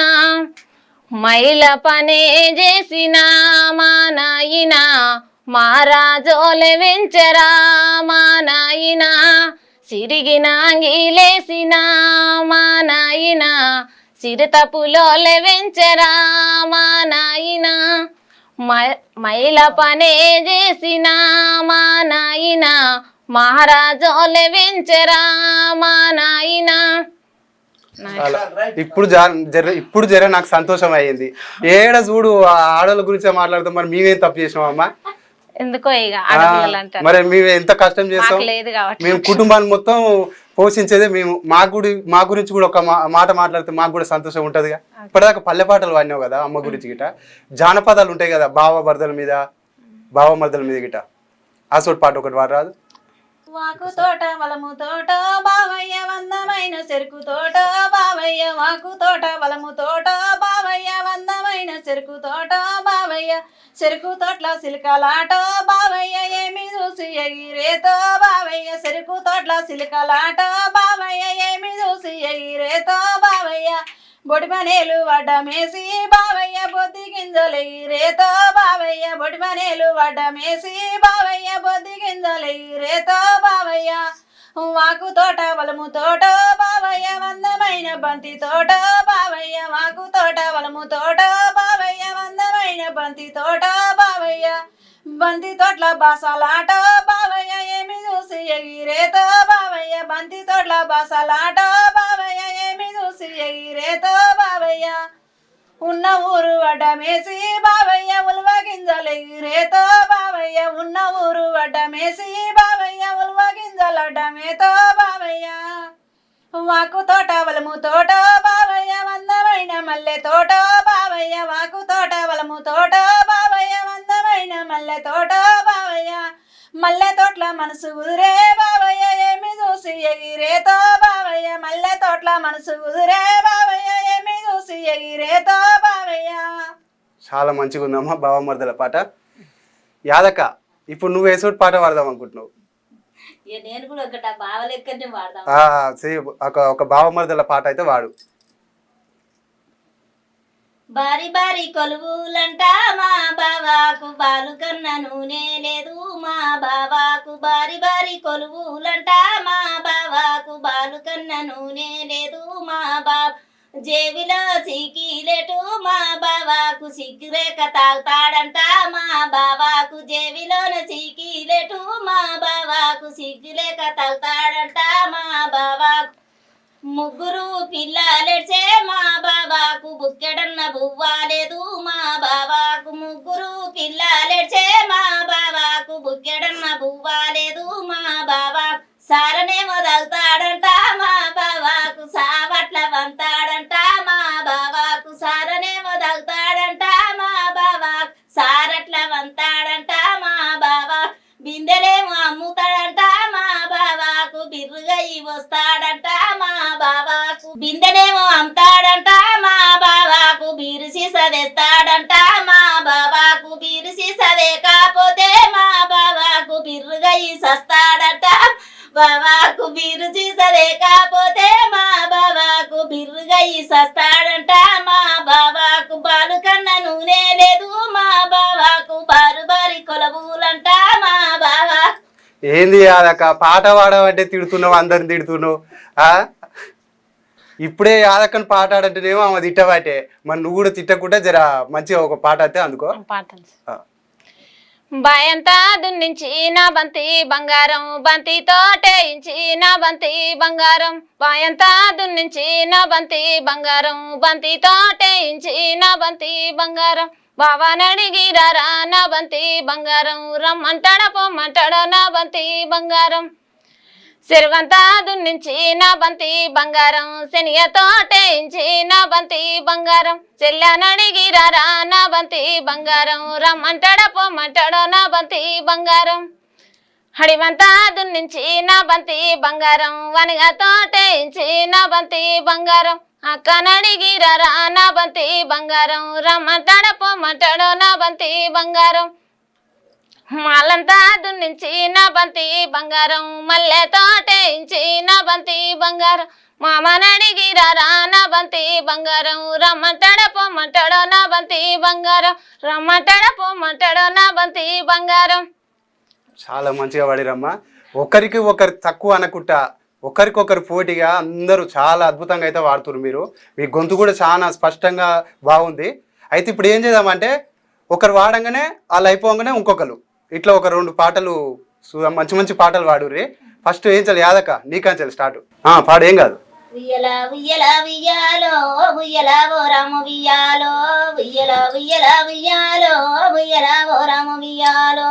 మైల పనే చేసిన మా నాయన, మహారాజోలె వెంచరా మా నాయన, సిరిగిన అంగిలేసిన మా నాయన, సిరితపులో వెంచరా మా నాయన, మైల పనే చేసిన మా నాయన, మహారాజోలె వెంచరా మా నాయన. ఇప్పుడు జర నాకు సంతోషం అయ్యింది. ఏడ చూడు ఆడవాళ్ళ గురించి మాట్లాడతాం, మరి మేమేం తప్పు చేసినాం అమ్మా? ఎందుకో ఇక ఆడపిల్లలు అంటారు. మరి మేము ఎంత కష్టం చేస్తాం, లేదు కాబట్టి మేము కుటుంబాన్ని మొత్తం పోషించేదే మేము. మా గురించి కూడా ఒక మాట మాట్లాడితే మాకు కూడా సంతోషం ఉంటదిగా. ఇప్పటిదాకా పల్లె పాటలు వాడినావు కదా అమ్మ గురించి గిట, జానపదాలు ఉంటాయి కదా బావ మర్దల మీద గిట, ఆ చోటు పాట ఒకటి వాడరాదు? వాకు తోట వలము తోట బావయ్య వందమైన చెరుకు తోట బావయ్య వాకు తోట వలము తోట బావయ్య వందమైన చెరుకు తోట బావయ్య చెరుకు తోట్ల సిలికలాట బావయ్య ఏమి చూసి ఎగిరేతో బావయ్య చెరుకు తోట్ల సిలికలాట బావయ్య ఏమి చూసి ఎగిరేతో బావయ్య బొడిమనేలు వడ్డమేసి బావయ్య బొద్ది గింజలు ఎగిరేతో బావయ్య బొడిమనేలు వడ్డమేసి బావయ్య బొద్ది గింజలు ఎగిరేతో బావయ్య వాకు తోట వలము తోట బావయ్య వందమైన బంతి తోట బావయ్య వాకు తోట వలము తోట బావయ్య వందమైన బంతి తోట బావయ్య బంతి తోట్ల బాసలాట బావయ్య ఏమి చూసి ఎగిరేతో బావయ్య బంతి తోట్ల బాసలాట బావయ్య ఏమి చూసి ఎగిరేతో బావయ్య ఉన్న ఊరు వడ్డమేసి బావయ్య ఉల్వ గింజలు ఎగిరేతో బావయ్య ఉన్న ఊరు వడ్డమేసి బావయ్య ఉల్వ గింజలు అడ్డమేతో బావయ్య వాకు తోట వలము తోట బావయ్య వందమైన మల్లె తోట బావయ్య వాకు తోట వలము తోట బావయ్య వందమైన మల్లె తోట బావయ్య మల్లె తోట్ల మనసు కుదిరే బావయ్య ఏమి చూసి ఎగిరేతో బావయ్య మల్లె తోట్ల మనసు కుదిరే బావయ్య ఏమి చూసి ఎగిరేతో బావయ్య. చాలా మంచిగా ఉందమ్మా బావమర్దల పాట. యాదక్క, ఇప్పుడు నువ్వు వేసోటి పాట పాడదాం అనుకుంటున్నావు. ఇక నేను కూడా ఒకటి బావ లెక్కనే వాడదాం. ఒక బావమర్దల పాట అయితే వాడు. బారి బారి కొలువులంట మా బావాకు బాలు కన్న నూనె లేదు మా బావాకు బారి బారి కొలువులంట మా బావాకు బాలు కన్న నూనె లేదు మా బావ జేబిలో సిక్కిలేటు మా బావాకు సిక్కిరేక తాగుతాడంట మా బావాకు జేబిలోన సిక్కిలేటు మా బావాకు సిగ్గులేక తాగుతాడంట మా బావాకు ముగ్గురు పిల్లలెడ్చే మా బాబాకు బుక్కెడన్న బువ్వాలేదు మా బాబాకు ముగ్గురు పిల్లలెడ్చే మా బాబాకు బుక్కెడన్న బువ్వాలేదు మా బాబా సారనేమో తగుతాడంట మా బాబాకు సావట్ల వంతాడంట మా బాబాకు సారనేమో తగుతాడంట మా బాబాకు సారట్ల వంతాడంట మా బాబా బిందెలేమో అమ్ముతాడంట మా బాబాకు బిర్రుగా వస్తాడంట మా బాబాకు బిందెనేమో అమ్ముతాడంట మా బాబాకు బీరు సీసదేస్తాడంట మా బాబాకు బీరు సీసదే కాపోతే మా బాబాకు బిర్రుగా సస్తాడంట బాబాకు బీరు సీసదే కాపోతే మా బాబాకు బిర్రుగా సస్తాడంట మా బాబాకు బాలు కన్న నూనె లేదు మా బాబాకు బారు బారి కొలబూలంట మా బాబా. ఏంది యాదక్క, పాట పాడమంటే తిడుతున్నావు, అందరిని తిడుతున్నావు. ఇప్పుడే యాదక్కని పాట ఆడంటేనేమో ఆమె తిట్టబాటే, మరి నువ్వు కూడా తిట్టకుండా జర మంచిగా ఒక పాట అయితే అందుకో. బాయంతా దున్నించి నా బంతి బంగారం బంతి తోటేయించి నా బంతి బంగారం బాయంతా దున్నించి నా బంతి బంగారం బంతి తోటేయించి నా బంతి బంగారం బావానడిగిరారా నా బంతి బంగారం రమ్మంటాడ పొమ్మంటాడ నా బంతి బంగారం చెరువంతా దున్నించి నా బంతి బంగారం శనియ తోటేయించి నా బంతి బంగారం చెల్లెనడిగిరారా నా బంతి బంగారం రమ్మంటాడ పొమ్మంటాడ నా బంతి బంగారం హడివంతా దున్నించి నా బంతి బంగారం వనిగా తోటేయించి నా బంతి బంగారం అక్కనడిగిరారా నా బంతి బంగారం రమ్మంటాడ పొమ్మంటాడ నా బంతి బంగారం మాలంతా దున్నించి నా బంతి బంగారం మల్లె తోటేయించి నా బంతి బంగారం మామనడిగిరారా నా బంతి బంగారం రమ్మంటాడ పొమ్మంటాడ నా బంతి బంగారం రమ్మంటాడ పొమ్మంటాడ నా బంతి బంగారం. చాలా మంచిగా పాడిరమ్మా. ఒకరికి ఒకరు తక్కువ అనుకుంటా, ఒకరికొకరు పోటీగా అందరూ చాలా అద్భుతంగా అయితే వాడుతున్నారు. మీరు మీ గొంతు కూడా చాలా స్పష్టంగా బాగుంది. అయితే ఇప్పుడు ఏం చేద్దామంటే, ఒకరు వాడంగానే వాళ్ళు అయిపోగానే ఇంకొకరు ఇట్లా ఒక రెండు పాటలు మంచి మంచి పాటలు పాడుర్రి. ఫస్ట్ ఏం చాలి యాదక్క, నీకంచాలి స్టార్ట్. పాడు, ఏం కాదు. ఉయ్యల ఉయ్యల ఉయ్యాలో ఉయ్యల ఓ రాము ఉయ్యాలో ఉయ్యల ఉయ్యల ఉయ్యాలో ఉయ్యల ఓ రాము ఉయ్యాలో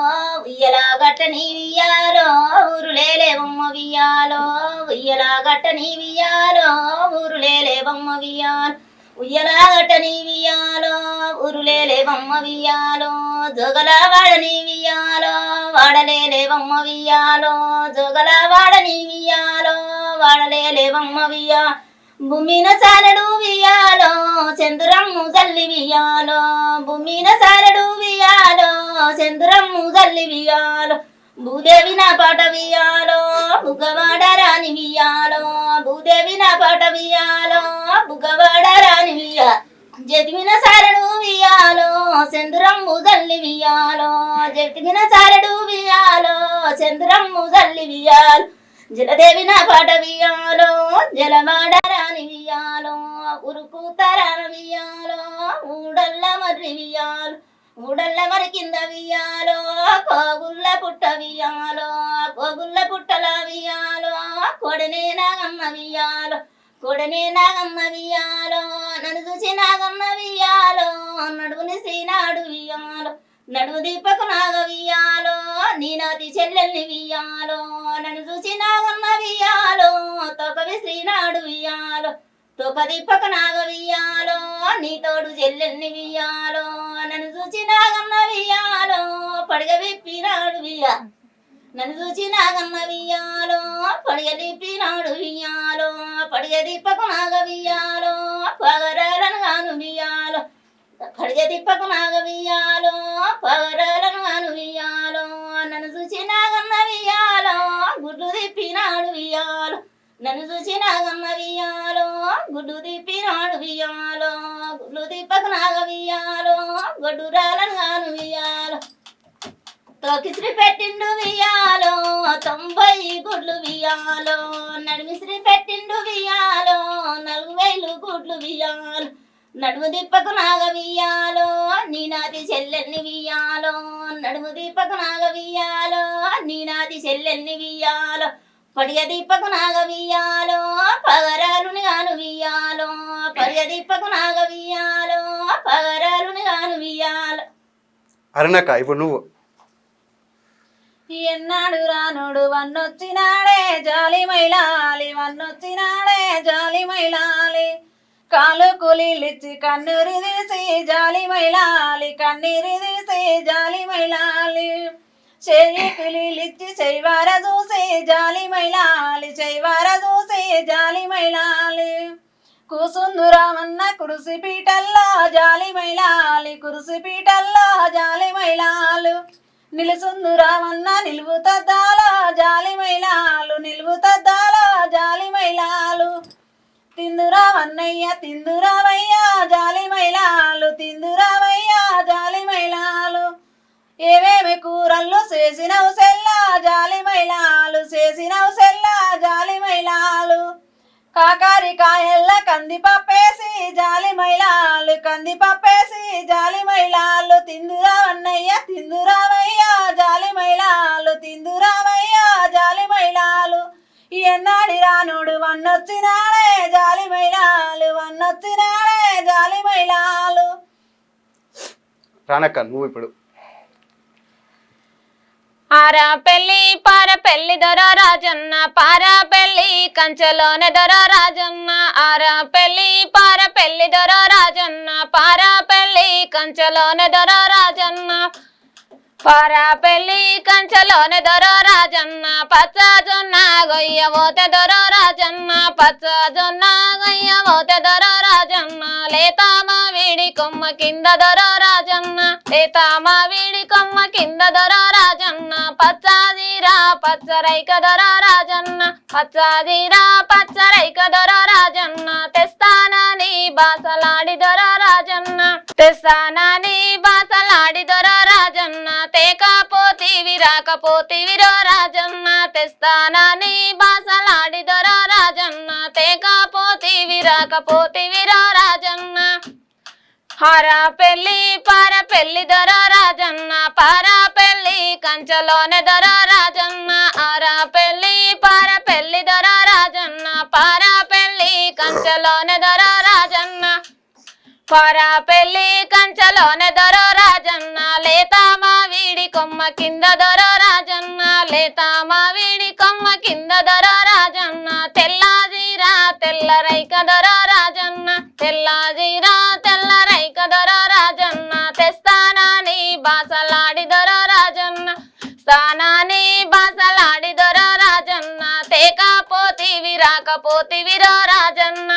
ఉయ్యల గట్టని ఉయ్యాలో ఊరులేలే బొమ్మ ఉయ్యాలో ఉయ్యల గట్టని ఉయ్యాలో ఊరులేలే బొమ్మ ఉయ్యాలో ఉయ్యలాగటని వియాలో ఉరులేలేవమ్మ వియాలో జోగలా వాడని వియాలో వాడలేలేవమ్మ వియాలో జోగలా వాడని వియాలో వాడలేలేవమ్మ వియా భూమిన సారడు వియాలో చంద్రమ్ము జల్లి వియాలో భూమిన సారడు వియాలో చంద్రమ్ము జల్లి వియాలో భూదేవి నా పాట వియాలో బుగ్గవాడ రాని వియాలో భూదేవి నా పాట వియాలో బుగ్గవాడ రాని వియా జతిమిన సారడు వియాలో చంద్రమ్ము జల్లి వియాలో జతిమిన సారడు వియాలో చంద్రమ్ము జల్లి వియాలో జలదేవి నా పాట వియాలో జలవాడ రాని వియాలో ఉరుకు తరాన వియాలో ఊడల్ల మర్రి వియాలో ఊడల్ల మరి కింద వియాలో కోగుల్ల పుట్ట వియాలో కోగుల్ల పుట్టల వియాలో కొడనే నాగమ్మ వియాలో కొడనే నాగమ్మ వియాలో నన్ను చూసి నాగమ్మ వియాలో నడువుని శ్రీనాడు వియాలో నడువు దీపకు నాగ వియాలో నీ నాతి చెల్లెల్ని వియాలో నన్ను చూసి నాగమ్మ వియాలో తొకవి శ్రీనాడు వియాలో తొక దీపకు నాగ వియాలో నీ తోడు చెల్లెల్ని వియాలో నన్ను చూసి నాగమ్మ వియాలో పడగ విప్పినాడు వియా నన్ను చూసి నాగమ్మ వియాలో పడగ విప్పినాడు వియాలో పడగ దీపకు నాగ వియాలో పగరాలను గాను వియాలో పడగ దీపకు నాగ వియాలో పగరాలను గాను వియాలో నన్ను చూసి నాగమ్మ వియాలో గుడ్లు తిప్పినాడు వియాలో నన్ను చూసి నాగమ్మ వియాలో గుడ్డు తిప్పినాడు వియాలో గుడ్లు తిప్పకు నాగ వియాలో గొడ్డు రాలను గాను వియాలో తోకిసిరి పెట్టిండు వియాలో 90 గుడ్లు వియాలో నడిమిసిరి పెట్టిండు వియాలో 4000 గుడ్లు వియాలో నడుము దిప్పకు నాగ వియాలో నీ నాతి చెల్లెల్ని వియాలో నడుము దిప్పకు నాగ వియాలో నీ నాతి చెల్లెల్ని వియాలో పడిగ దీపకు నాగ వియాలో పగరాలుని గాను వియాలో పడిగ దీపకు నాగ వియాలో పగరాలుని గాను వియాలో. అరుణక్క ఇప్పుడు నువ్వు. ఎన్నాడు రానుడు వన్నొచ్చినాడే జాలి మైలాలి వన్నొచ్చినాడే జాలి మైలాలి కాలు కులీలిచ్చి కన్నీరు తీసి జాలి మైలాలి కన్నీరు తీసి జాలి మైలాలి చెయ్యి కులీలిచ్చి చెయ్వార చూసి జాలి మైలాలి చెయ్వార చూసి జాలి మైలాలి కూసుందురామన్న కురుసి పీటల్లో జాలి మైలాలి కురుసి పీటల్లో జాలి మైలాలు నిలుసుందురామన్న నిలువుతద్దాలో జాలి మైలాలు నిలువుతద్దాలో జాలి మైలాలు తిందురామన్నయ్య తిందురామయ్య జాలి మైలాలు తిందురామయ్య జాలి మైలాలు ఏమేమి కూరళ్ళు చేసినవు సెల్లా జాలి మైలాలు చేసినవు సెల్లా జాలి మైలాలు కాకరికాయల్ల కందిపప్పేసి జాలి మైలాలు కందిపప్పేసి జాలి మైలాలు తిందురామన్నయ్య తిందురామయ్య జాలి మైలాలు తిందురామయ్య జాలి మైలాలు ఎన్నాడి రానుడు వన్నొచ్చినాడే జాలి మైలాలు వన్నొచ్చినాడే జాలి మైలాలు. రానక్క నువ్వు ఇప్పుడు. ఆరా పెళ్లి పార పెళ్లి దొర రాజన్న పారా పెళ్లి కంచెలోనే దొర రాజన్న ఆరా పెళ్లి పార పెళ్లి దొర రాజన్న పారా పెళ్లి కంచెలోనే దొర రాజన్న పారా పెళ్లి కంచెలోనే దొర రాజన్న పచ్చ జొన్న గొయ్యబోతే దొర రాజన్న పచ్చ జొన్న గొయ్యబోతే దొర రాజన్న లేతామా వీడి కొమ్మ కింద దొర రాజన్న లేతామా వీడి కొమ్మ కింద దొర రాజన్న పచ్చదీరా పచ్చరైక దొర రాజన్న పచ్చదీరా పచ్చరైక దొర రాజన్న తెస్తానని బాసలాడి దొర రాజన్న తెస్తానని బాసలాడి దొర రాజన్న తేకపోతివి రాకపోతివిరో రాజన్న తెస్తానని బాసలాడి దొర రాజన్న తేకపోతివి రాకపోతివిరో రాజన్న హారా పెళ్లి పార పెళ్లి దొర రాజన్న పారా పెళ్లి కంచెలోనే దొర రాజన్న ఆరా పెళ్లి పార పెళ్లి దొర రాజన్న పారా పెళ్లి కంచెలోనే దొర రాజన్న పారా పెళ్లి కంచెలోనే దొర రాజన్న లేతామా వీడి కొమ్మ కింద దొర రాజన్న లేతామా వీడి కొమ్మ కింద దొర రాజన్న తెల్లాజీరా తెల్లరైక దొర రాజన్న తెల్లాజీ రాకపోతివిరా రాజన్న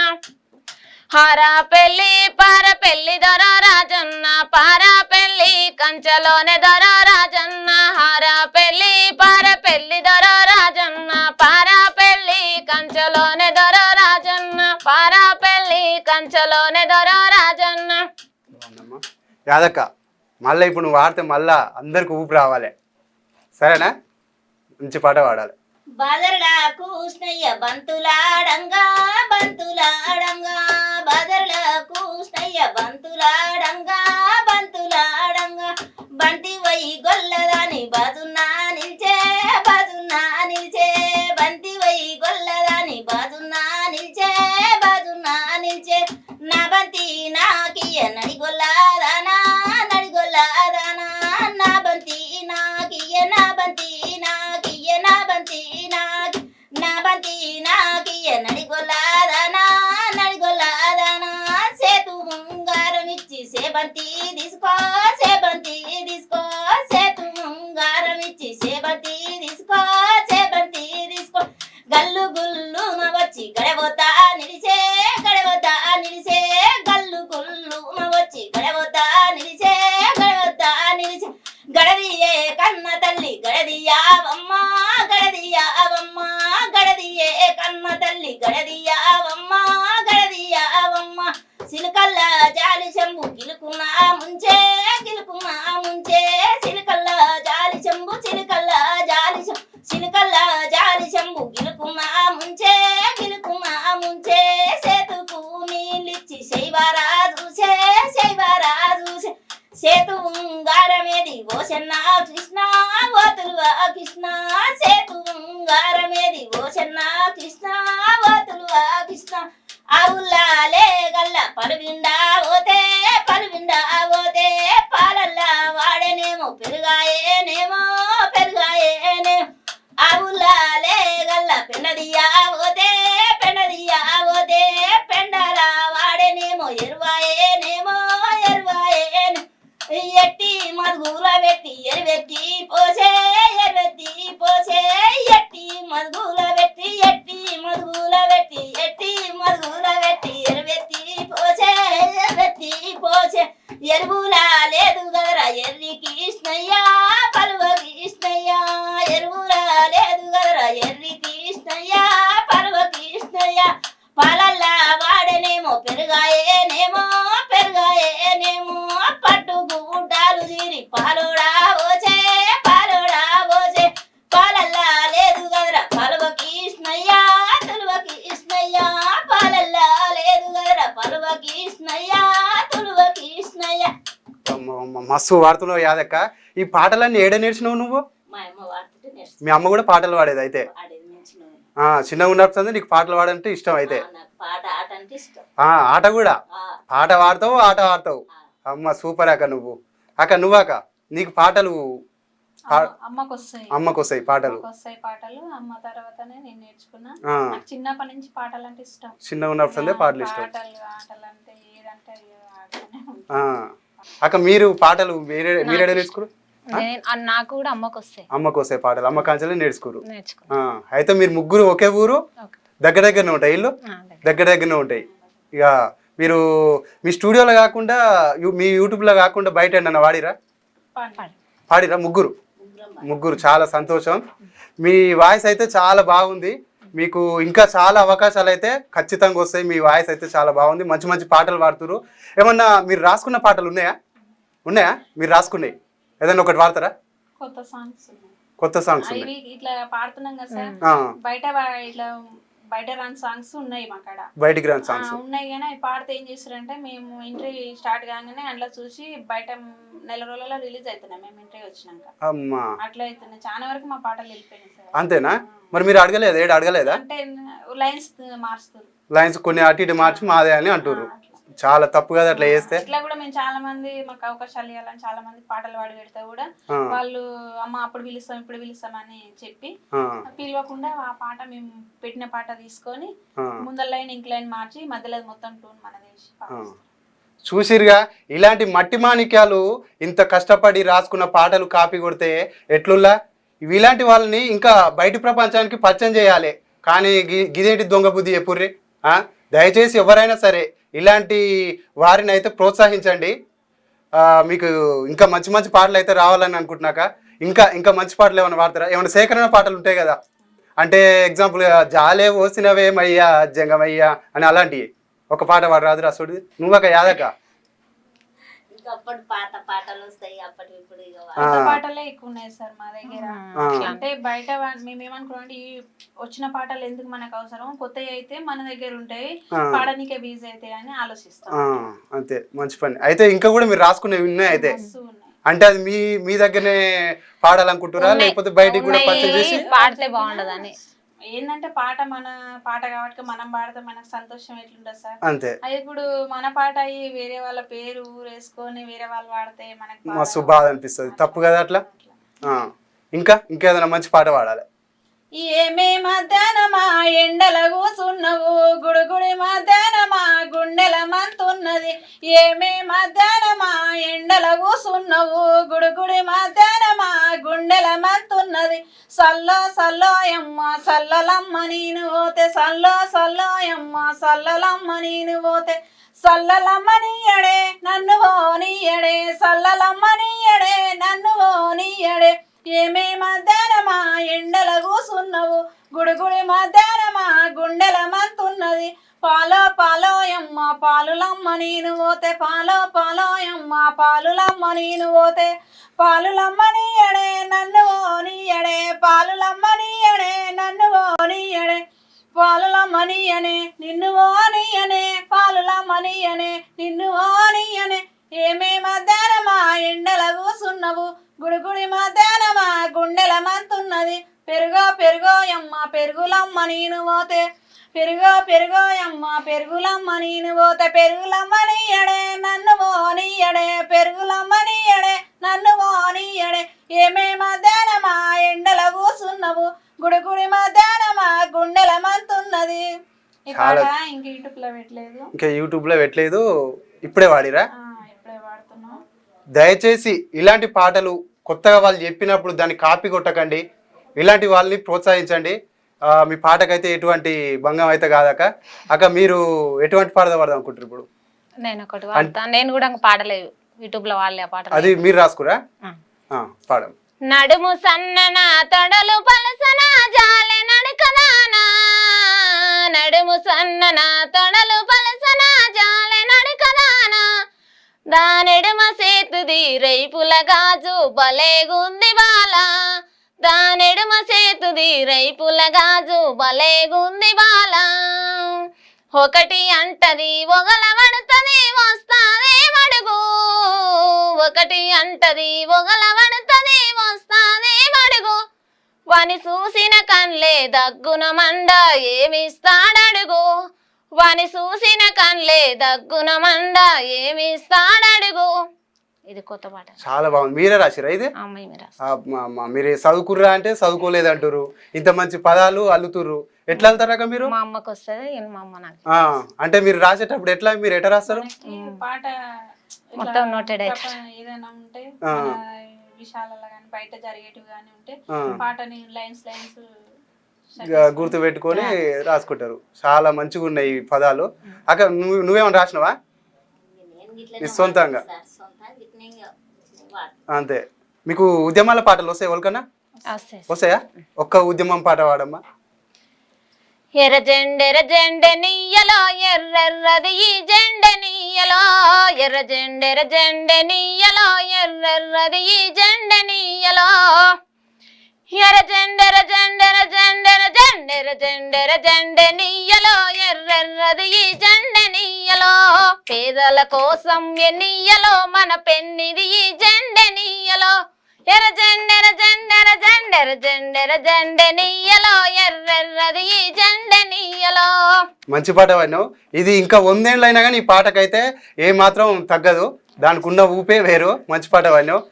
హారా పెళ్లి పార పెళ్లి దొర రాజన్న పారా పెళ్లి కంచలోనే దొర రాజన్న హారా పెళ్లి పార పెళ్లి దొర రాజన్న పారా పెళ్లి కంచలోనే దొర రాజన్న పారా పెళ్లి కంచలోనే దొర రాజన్న. యాదక్క మళ్ళీ ఇప్పుడు నువ్వు వాడితే మళ్ళా అందరికి ఊపి రావాలి, సరేనా? మంచి పాట పాడాలి. బాదర్లా కృష్ణయ్య బంతులాడంగా బంతులాడంగా బాదర్లా కృష్ణయ్య బంతులాడంగా బంతులాడంగా బంతి వై గొల్లదాని బాజున్నా నిల్చే బాజున్నా నిల్చే బంతి వై గొల్లదాని బాజున్నా నిల్చే బాజున్నా నిల్చే నా బంతి నాకియ నడిగొల్లదానా నడిగొల్లదానా నా బంతి నాకియ నా బంతి నాకియ నా బంతి నాకి నా బంతి నాకియ నడిగొల్లదానా నడిగొల్లదానా సేతు ముంగారం ఇచ్చి సేబంతి తీసుకో సేబంతి తీసుకో సేతు ముంగారం ఇచ్చి సేబంతి తీసుకో సేబంతి తీసుకో గల్లు గుల్లు వచ్చి గడబోతా నిలిసే గడబోతా నిలిసే గల్లు గుల్లు వచ్చి గడబోతా నిలిసే గడబోతా నిలిసే గడదియే కన్న తల్లి గడదియావమ్మ గడదియావమ్మ గడదియే కన్న తల్లి గడదియావమ్మ గడదియావమ్మ సిలకల్ల జాలి శంభు గిలుకున్నా ముంచే గిలుకున్నా ముంచే సిలకల్ల జాలి శంభు సిలకల్ల జాలి సిలకల్ల జాలి శంభు గిలుకున్నా ముంచే గిలుకున్నా ముంచే సేతుకు నీళ్ళిచ్చి శైవారా చూసే శైవారా చూసే సేతు ఉంగారమేది ఓసన్న కృష్ణ ఓతులువా కృష్ణ సేతు ఉంగారమేది ఓసన్న కృష్ణ ఓతులువా కృష్ణ ఆవుల్లాలే గల్ల పలువిండా ఓతే పలువిండా ఓతే పాలల్లా వాడేనేమో పెరుగాయేనేమో పెరుగాయేనేమో ఆవుల్లాలే గల్ల పెండదియా ఓతే పెండదియా ఓతే పెండలా వాడేనేమో ఎరువాయేనేమో ఎరువాయేనే ఎట్టి మరుగుల పెట్టి ఎరువెత్తి పోసే ఎరువెత్తి పోసే ఎట్టి మరుగుల పెట్టి ఎట్టి మరుగుల పెట్టి ఎట్టి మరుగుల పెట్టి ఎరువెత్తి పోసే ఎరువెత్తి పోసే ఎరువులా లేదు గదరా ఎర్రి కృష్ణయ్య పలువ కృష్ణయ్య ఎరువులా లేదు గదరా ఎర్రి కృష్ణయ్య పలువ కృష్ణయ్య పాలల్లా వాడనేమో పెరుగాయేనేమో పెరుగాయేనేమో పట్టు గుడ్డాలు తీరి పాలోడా ఓచే పాలోడా ఓచే పాలల్లా లేదు గదరా పలువ కృష్ణయ్య తులువ కృష్ణయ్య పాలల్లా లేదు గదరా పలువ కృష్ణయ్య తులువ కృష్ణయ్య. మస్తు వాడుతున్నావు యాదక్క. ఈ పాటలన్నీ ఏడ నేర్చినావు నువ్వు? మా అమ్మ వాడుతుంటే నేర్చుకున్నాను. మీ అమ్మ కూడా పాటలు పాడేది అయితే? ఆడేది నేర్చుకున్నాను. చిన్నగా ఉన్నప్పుడు నీకు పాటలు పాడంటే ఇష్టం అయితే? నాకు పాట ఆట అంటే ఇష్టం. ఆట కూడా? ఆ, పాట పాడతావు ఆట ఆడతావు? అమ్మ సూపర్ అక్క. నువ్వు అక్క నీకు పాటలు అమ్మకు వస్తాయి. అమ్మకు వస్తాయి పాటలు? వస్తాయి పాటలు. అమ్మ తర్వాతనే నేను నేర్చుకున్నా. ఆ, నాకు చిన్నప్పటి నుంచి పాటలు అంటే ఇష్టం. చిన్నగా ఉన్నప్పుడు పాటలు ఇష్టం. పాటలు ఆటలు అంటే ఏదంటే ఆడుతూనే ఉంటా. అక్క మీరు పాటలు మీరేడ నేర్చుకోరు? నాకు కూడా అమ్మకు వస్తాయి. అమ్మకు వస్తాయి పాటలు? అమ్మ కాంచెలే నేర్చుకోరు. నేర్చుకున్నా. అయితే మీరు ముగ్గురు ఒకే ఊరు? దగ్గర దగ్గరనే ఉంటాయి ఇల్లు? దగ్గర దగ్గరనే ఉంటాయి. ఇక మీరు మీ స్టూడియోలో కాకుండా మీ యూట్యూబ్లో కాకుండా బయట ఏమన్నా వాడిరా? పాడిరా ముగ్గురు? ముగ్గురు. చాలా సంతోషం. మీ వాయిస్ అయితే చాలా బాగుంది. మీకు ఇంకా చాలా అవకాశాలు అయితే ఖచ్చితంగా వస్తాయి. మీ వాయిస్ అయితే చాలా బాగుంది. మంచి మంచి పాటలు పాడుతున్నారు. ఏమన్నా మీరు రాసుకున్న పాటలు ఉన్నాయా? మీరు రాసుకున్నాయి ఏదన్నా ఒకటి పాడతారా? కొత్త సాంగ్స్ ఉన్నాయి. కొత్త సాంగ్స్ ఉన్నాయి. ఇవి ఇట్లా పాడుతున్నాం కదా సార్, బయట ఇట్లా బయట రాని సాంగ్స్ ఉన్నాయి మా కాడ. బయటికి రాని సాంగ్స్ ఉన్నాయి కానీ అవి పాడితే ఏం చేస్తారంటే మేము ఇంటర్వ్యూ స్టార్ట్ కాగానే అందులో చూసి బయట నెల రోజులలో రిలీజ్ అవుతున్నాయి. మేము ఇంటర్వ్యూ వచ్చినాక అమ్మా అట్లా అవుతున్నాయి. చాలా వరకు మా పాటలు వెళ్ళిపోయినాయి సార్. అంతేనా? మరి మీరు అడగలేదా? అంటే లైన్స్ మారుస్తారు. లైన్స్ కొన్ని అటు ఇటు మార్చి మాదే అని అంటారు. చాలా తప్పు కదా అట్లా చేస్తే. ఇట్లా కూడా మేము చాలా మంది మాకు అవకాశాలు ఇవ్వాలని చాలా మంది పాటలు పాడి పెడితే కూడా వాళ్ళు అమ్మ అప్పుడు పిలుస్తాం ఇప్పుడు పిలుస్తాం అని చెప్పి పిలవకుండా ఆ పాట మేము పెట్టిన పాట తీసుకొని ముందర లైన్ ఇంక లైన్ మార్చి మధ్యలో మొత్తం టూన్ మన దేశం. చూసిరుగా ఇలాంటి మట్టి మాణిక్యాలు ఇంత కష్టపడి రాసుకున్న పాటలు కాపీ కొడితే ఎట్లుల్లా? ఇలాంటి వాళ్ళని ఇంకా బయట ప్రపంచానికి పరిచయం చేయాలి. కానీ గిదేంటి దొంగ బుద్ధి చెప్పుర్రి. దయచేసి ఎవరైనా సరే ఇలాంటి వారిని అయితే ప్రోత్సహించండి. మీకు ఇంకా మంచి మంచి పాటలు అయితే రావాలని అనుకుంటున్నాక ఇంకా మంచి పాటలు ఏమైనా పాడతారా? ఏమైనా సేకరణ పాటలు ఉంటాయి కదా, అంటే ఎగ్జాంపుల్ జాలే ఓసినవేమయ్యా జంగమయ్యా అని అలాంటివి ఒక పాట పాడు రాదురా చూడు నువ్వు ఒక యాదక. అప్పుడు పాత పాటలు వస్తాయి, అప్పటి ఇప్పుడు పాత పాటలే ఎక్కువ ఉన్నాయి సార్ మా దగ్గర. అంటే బయట మేము ఏమనుకున్నాం అంటే ఈ వచ్చిన పాటలు ఎందుకు మనకు అవసరం, కొత్తవి అయితే మన దగ్గర ఉంటాయి, పాడనికే బీజ్ అయితే అని ఆలోచిస్తాం. అంతే, మంచి పని. అయితే ఇంకా కూడా మీరు రాసుకునేవి ఉన్నాయి అయితే, అంటే అది మీ దగ్గరనే పాడాలనుకుంటురా లేకపోతే బయటికి కూడా పర్చేజ్ చేసి పాడితే బాగుండదని? ఏంటంటే పాట మన పాట కాబట్టి మనం పాడితే మనకు సంతోషం ఎట్లుంటది సార్. అంతే. అది ఇప్పుడు మన పాట అయ్యి వేరే వాళ్ళ పేరు ఊరేసుకొని వేరే వాళ్ళు పాడితే మనకు మస్తు బాధ అనిపిస్తుంది, తప్పు కదా అట్లా. ఇంకేదైనా మంచి పాట పాడాలి. ఏమే మధ్యాహ్నమా ఎండల కూసున్నవు, గుడిగుడి మధ్యాహ్నమా గుండెల మంతున్నది. ఏమే మధ్యాహ్నమా ఎండల కూసున్నవు, గుడిగుడి మధ్యాహ్నమా గుండెల మంతున్నది. సల్లో సల్లోయమ్మ సల్లలమ్మ నేను పోతే, సల్లో సల్లోయమ్మ సల్లలమ్మ నేను పోతే. సల్లలమ్మనియడే నన్ను ఓనియడే, సల్లలమ్మనియడే నన్ను ఓనియడే. ఏమే మధ్యాహ్నమా ఎండల కూసున్నవు, గుడిగుడి మధ్యాహ్నమా గుండెల మంతున్నది. పాలో పాలోయమ్మ పాలులమ్మ నేను పోతే, పాలో పాలోయమ్మ పాలులమ్మ నేను పోతే. పాలులమ్మనియడే నన్ను ఓనియడే, పాలులమ్మనియడే నన్ను ఓనియడే. పాలులమ్మనియనే నిన్ను ఓనియనే, పాలులమ్మనియనే నిన్ను ఓనియనే. ఏమే మధ్యాహ్నమా ఎండల కూసున్నవు, గుడిగుడి మధ్యాహ్నమా గుండెల మంతున్నది. పెరుగో పెరుగోయమ్మ పెరుగులమ్మ నేను పోతే, పెరుగో పెరుగోయమ్మ పెరుగులమ్మ నేను పోతే. పెరుగులమ్మనియడే నన్ను ఓనియడే, పెరుగులమ్మనియడే నన్ను ఓనియడే. ఏమే మధ్యాహ్నమా ఎండల కూసున్నవు, గుడిగుడి మధ్యాహ్నమా గుండెల మంతున్నది. ఈ పాట ఇంకా యూట్యూబ్ లో పెట్టలేదు, ఇప్పుడే వాడిరా? ఇప్పుడే వాడుతున్నాం. దయచేసి ఇలాంటి పాటలు కొత్తగా వాళ్ళు చెప్పినప్పుడు దాన్ని కాపీ కొట్టకండి, ఇలాంటి వాళ్ళని ప్రోత్సహించండి. మీ పాటకైతే ఎటువంటి భంగం అయితే కాదక. మీరు ఎటువంటి పాట పాడదాం అనుకుంటారు ఇప్పుడు? నేను ఒకటి వాడతాను, నేను కూడా పాడలేదు యూట్యూబ్ లో వాళ్ళే పాట. అది మీరు రాసుకురా? పాడం. నడుము సన్నన తొడలు పలసన జాలె నడకదానా, నడుము సన్నన తొడలు పలసన జాలె నడకదానా. దానెడుమ సేతుది రైపుల గాజు బలేగుంది బాల, దానెడుమ సేతుది రైపుల గాజు బలేగుంది బాల. ఒకటి అంటది ఒగల పడుతుంది వస్తాదే మడుగు, ఒకటి అంటది ఒగల పడుతుంది వస్తాదే మడుగు. వాని చూసిన కన్లే దగ్గున మండ ఏమిస్తాడడుగు, వాని చూసిన కన్లే దగ్గున మండ ఏమిస్తాడడుగు. ఇది కొత్త పాట, చాలా బాగుంది. మీరే రాసిరా ఇది? మీరు చదువుకుర్రా అంటే చదువుకోలేదు అంటారు, ఇంత మంచి పదాలు అల్లుతుర్రు, ఎట్లా వెళ్తారా మీరు? మా అమ్మకి వస్తుంది, మా అమ్మ నాకు. అంటే మీరు రాసేటప్పుడు ఎట్లా, మీరు ఎట్లా రాస్తారు? పాట మొత్తం నోటెడ్ ఏదైనా ఉంటే విషయాలలో కానీ బయట జరిగేటివి కానీ ఉంటే పాటని లైన్స్ గుర్తు పెట్టుకొని రాసుకుంటారు. చాలా మంచిగా ఉన్నాయి ఈ పదాలు. నువ్వేమన్నా రాసినవా సొంతంగా? అంతే. మీకు ఉద్యమాల పాటలు వస్తాయి ఎవరికన్నా? వస్తాయా? ఒక్క ఉద్యమం పాట పాడమ్మా. ఎర్ర జెండెర జెండె నీయలో ఎర్రెర్రది ఈ జెండె నీయలో, ఎర్ర జెండెర జెండె నీయలో ఎర్రెర్రది ఈ జెండె నీయలో. ఎర్ర జెండెర జెండెర జెండెర జెండెర జెండెర జెండె నీయలో ఎర్రెర్రది ఈ జెండె నీయలో. పేదల కోసం ఎన్నియలో మన పెన్నిది ఈ జెండె నీయలో. ఎర్ర జెండెర జెండెర జెండెర జెండెర జెండె నీయలో ఎర్రెర్రది ఈ జెండె నీయలో. మంచి పాట పాడినావు. ఇది ఇంకా 100 ఏళ్ళు అయినా కానీ ఈ పాటకైతే ఏ మాత్రం తగ్గదు, దానికి ఉన్న ఊపే వేరు. మంచి పాట పాడినావు.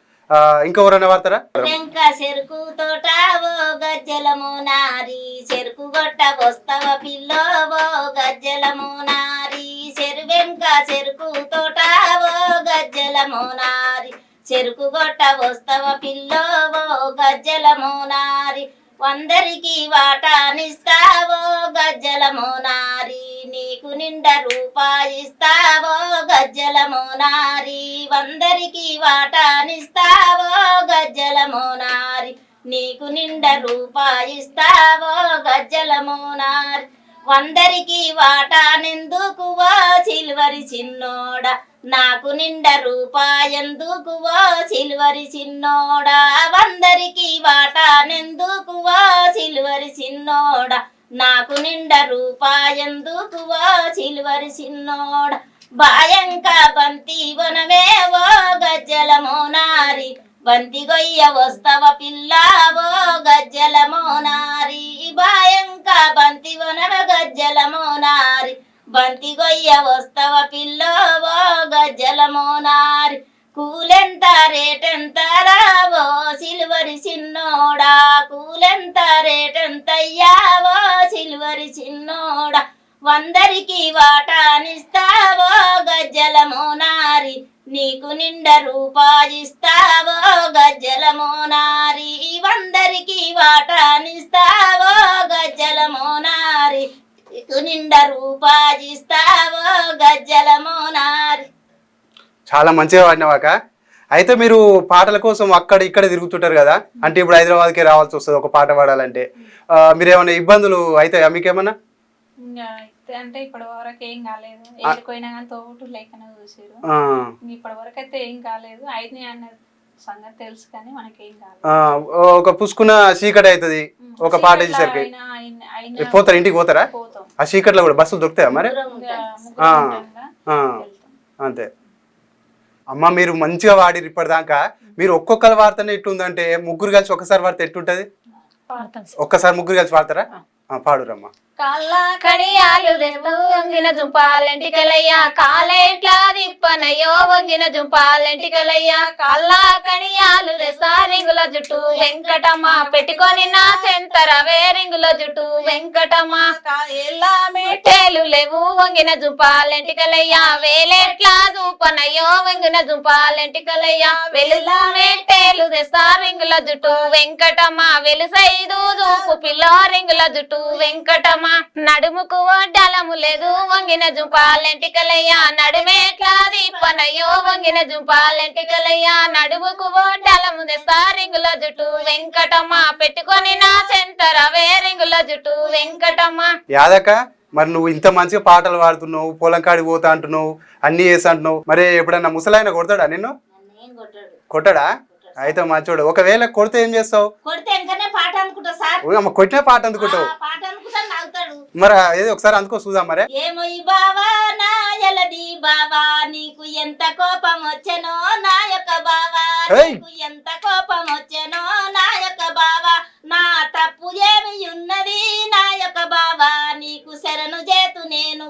ఇంకెవరైనా వాడతారా? వెంక చెరుకు తోట ఓ గజ్జలము నారి, చెరుకు గొట్ట వస్తవ పిల్లో ఓ గజ్జలము నారి. వెంక చెరుకు తోట ఓ గజ్జలము నారి, చెరుకు గొట్ట వస్తవ పిల్లో ఓ గజ్జలము నారి. 100కి వాటానిస్తావో మోనారి నీకు నిండా రూపాయిస్తావో గజ్జల మోనారి వందరికి వాటానిస్తావో గజ్జల మోనారి నీకు నిండా రూపాయిస్తావో గజ్జల మోనారి వందరికి వాటానెందుకువో సిల్వరి చిన్నోడా నాకు నిండా రూపాయందుకువో సిల్వరి చిన్నోడా వందరికి వాటానెందుకువో సిల్వరి చిన్నోడా నాకు నిండా రూపాయందుకువో సిల్వరి చిన్నోడా బాయంక బంతి వనమేవో గజ్జల మోనారి బంతి గొయ్య వస్తవ పిల్లావో గజ్జల మోనారి బాయంక బంతి వనవ గజ్జల మోనారి బంతి గొయ్య వస్తవ పిల్లోవో గజ్జల మోనారి కూలెంత రేటెంత రావో సిల్వరి చిన్నోడా కూలెంత రేటెంతయ్యావో సిల్వరి చిన్నోడా వందరికి వాటానిస్తావో గజ్జల మోనారి నీకు నిండా రూపాయిస్తావో గజ్జల మోనారి వందరికి వాటానిస్తావో గజ్జల మోనారి నీకు నిండా రూపాయిస్తావో గజ్జల మోనారి. చాలా మంచిగా పాడినావాక. అయితే మీరు పాటల కోసం అక్కడ ఇక్కడ తిరుగుతుంటారు కదా, అంటే ఇప్పుడు హైదరాబాద్కే రావాల్సి వస్తుంది ఒక పాట పాడాలంటే, మీరు ఏమైనా ఇబ్బందులు అవుతాయా మీకేమన్నా? అంటే ఇప్పటి వరకు ఏం కాలేదు, ఏడుకోయినా కానీ తోటు లేకనే చూసారు. ఇప్పటి వరకు అయితే ఏం కాలేదు, అయితే అన్న సంగతి తెలుసు కానీ మనకేం కాలేదు. ఒక పుసుకున్న చీకటి అవుతుంది ఒక పాట వేసేసరికి, పోతారా ఇంటికి పోతారా? ఆ చీకట్లో కూడా బస్సులు దొరుకుతాయా మరి? అంతే అమ్మ, మీరు మంచిగా వాడిరు ఇప్పటిదాకా. మీరు ఒక్కొక్కరు వాడితేనే ఎట్లుందంటే, ముగ్గురు కలిసి ఒకసారి వాడితే ఎట్లుంటది? ఒక్కసారి ముగ్గురు కలిసి వాడతారా? పాడురమ్మా. కళ్ళ కడియాలు తెస్తూ వంగిన జుంపాలెంటికలయ్యా కాలేట్లా దిప్పనయ్యో వంగిన జుంపాలెంటికలయ్యా కళ్ళ కడియాలు తెస్తా రింగుల జుట్టు వెంకటమ్మ పెట్టుకొని నా చెంతర వేరింగుల జుట్టు వెంకటమ్మ మెట్టేలు లేవు వంగిన జుంపాలెంటికలయ్యా వేలేట్లా జూపనయ్యో వంగిన జుంపాలెంటికలయ్యా వెలులా మెట్టేలు తెస్తా రింగుల జుట్టు వెంకటమ్మ వెలుసైదు జూపు పిల్లో రింగుల జుట్టు వెంకటమ్మ నడుముకు వడ్డలము లేదు వంగిన జుంపాలెంటికలయ్యా నడుమేట్లా దీపనయ్యో వంగిన జుంపాలెంటికలయ్యా నడుముకు వడ్డలము తెస్తా రింగుల జుట్టు వెంకటమ్మ పెట్టుకొని నా చెంతర వేరింగుల జుట్టు వెంకటమ్మ. యాదక, మరి నువ్వు ఇంత మంచిగా పాటలు పాడుతున్నావు, పొలం కాడికి పోతా అంటున్నావు, అన్ని చేస్తా అంటున్నావు, మరి ఎప్పుడన్నా ముసలాయన కొడతాడా నిన్ను? కొట్టడా? అయితే మంచోడు. ఒకవేళ కొడితే ఏం చేస్తావు? కొట్టిన పాట అందుకుంటావు. మరి ఏదో ఒకసారి అందుకో చూద్దాం. మరి ఏమోయి బావా నా ఎలది బావా నీకు ఎంత కోపం వచ్చెనో నా యొక్క బావా నీకు ఎంత కోపం వచ్చెనో నా యొక్క బావా నా తప్పు ఏమి ఉన్నది నా యొక్క బావా నీకు శరణు చేతు నేను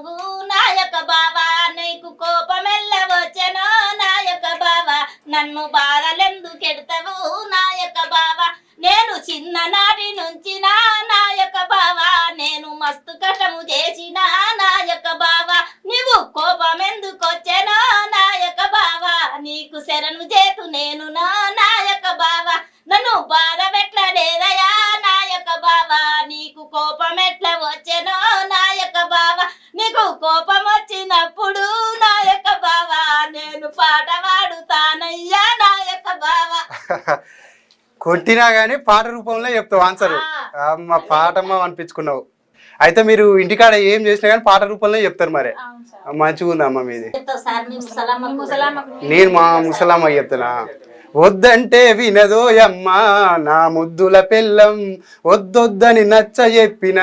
నా యొక్క బావా నీకు కోపం ఎల్ల వచ్చెనో నా యొక్క బావా నన్ను బాధలెందుకెడతావు నా యొక్క బావా నేను చిన్ననాటి నుంచి నా యొక్క బావా నేను మస్తు కష్టము చేసిన నా యొక్క బావా నీవు కోపం ఎందుకొచ్చెనో నా యొక్క బావా నీకు శరణు చేతు నేను నా యొక్క బావా నన్ను బాధ పెట్టలేదయా నా యొక్క బావా నీకు కోపం ఎట్లా వచ్చెనో నా యొక్క బావా నీకు కోపం వచ్చినప్పుడు నా యొక్క బావా నేను పాట పాడుతానయ్యా నా యొక్క బావా. కొట్టినా గానీ పాట రూపంలో చెప్తావు ఆన్సర్. అమ్మ పాటమ్మ అనిపించుకున్నావు. అయితే మీరు ఇంటికాడ ఏం చేసినా కానీ పాట రూపంలో చెప్తారు. మరి మంచిగా ఉంది అమ్మ మీది. నేను మా ముసలమ్మ చెప్తున్నా. వద్దంటే వినదోయమ్మ నా ముద్దుల పెళ్ళం వద్దొద్దని నచ్చ చెప్పిన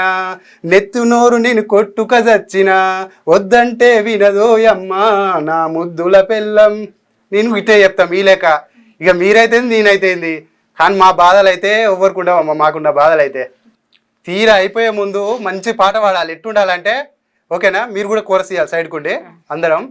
నెత్తు నోరు నేను కొట్టుక చచ్చిన వద్దంటే వినదోయమ్మ నా ముద్దుల పెళ్ళం. నేను ఇటే చెప్తా మీ లేక. ఇక మీరైతే నేనైతేంది, కానీ మా బాధలు అయితే ఎవరికి ఉండవమ్మ. మాకున్న బాధలు అయితే తీరా అయిపోయే ముందు మంచి పాట పాడాలి. ఎట్టుండాలంటే ఓకేనా? మీరు కూడా కోరస్ ఇవ్వాలి సైడ్కుండి అందరం.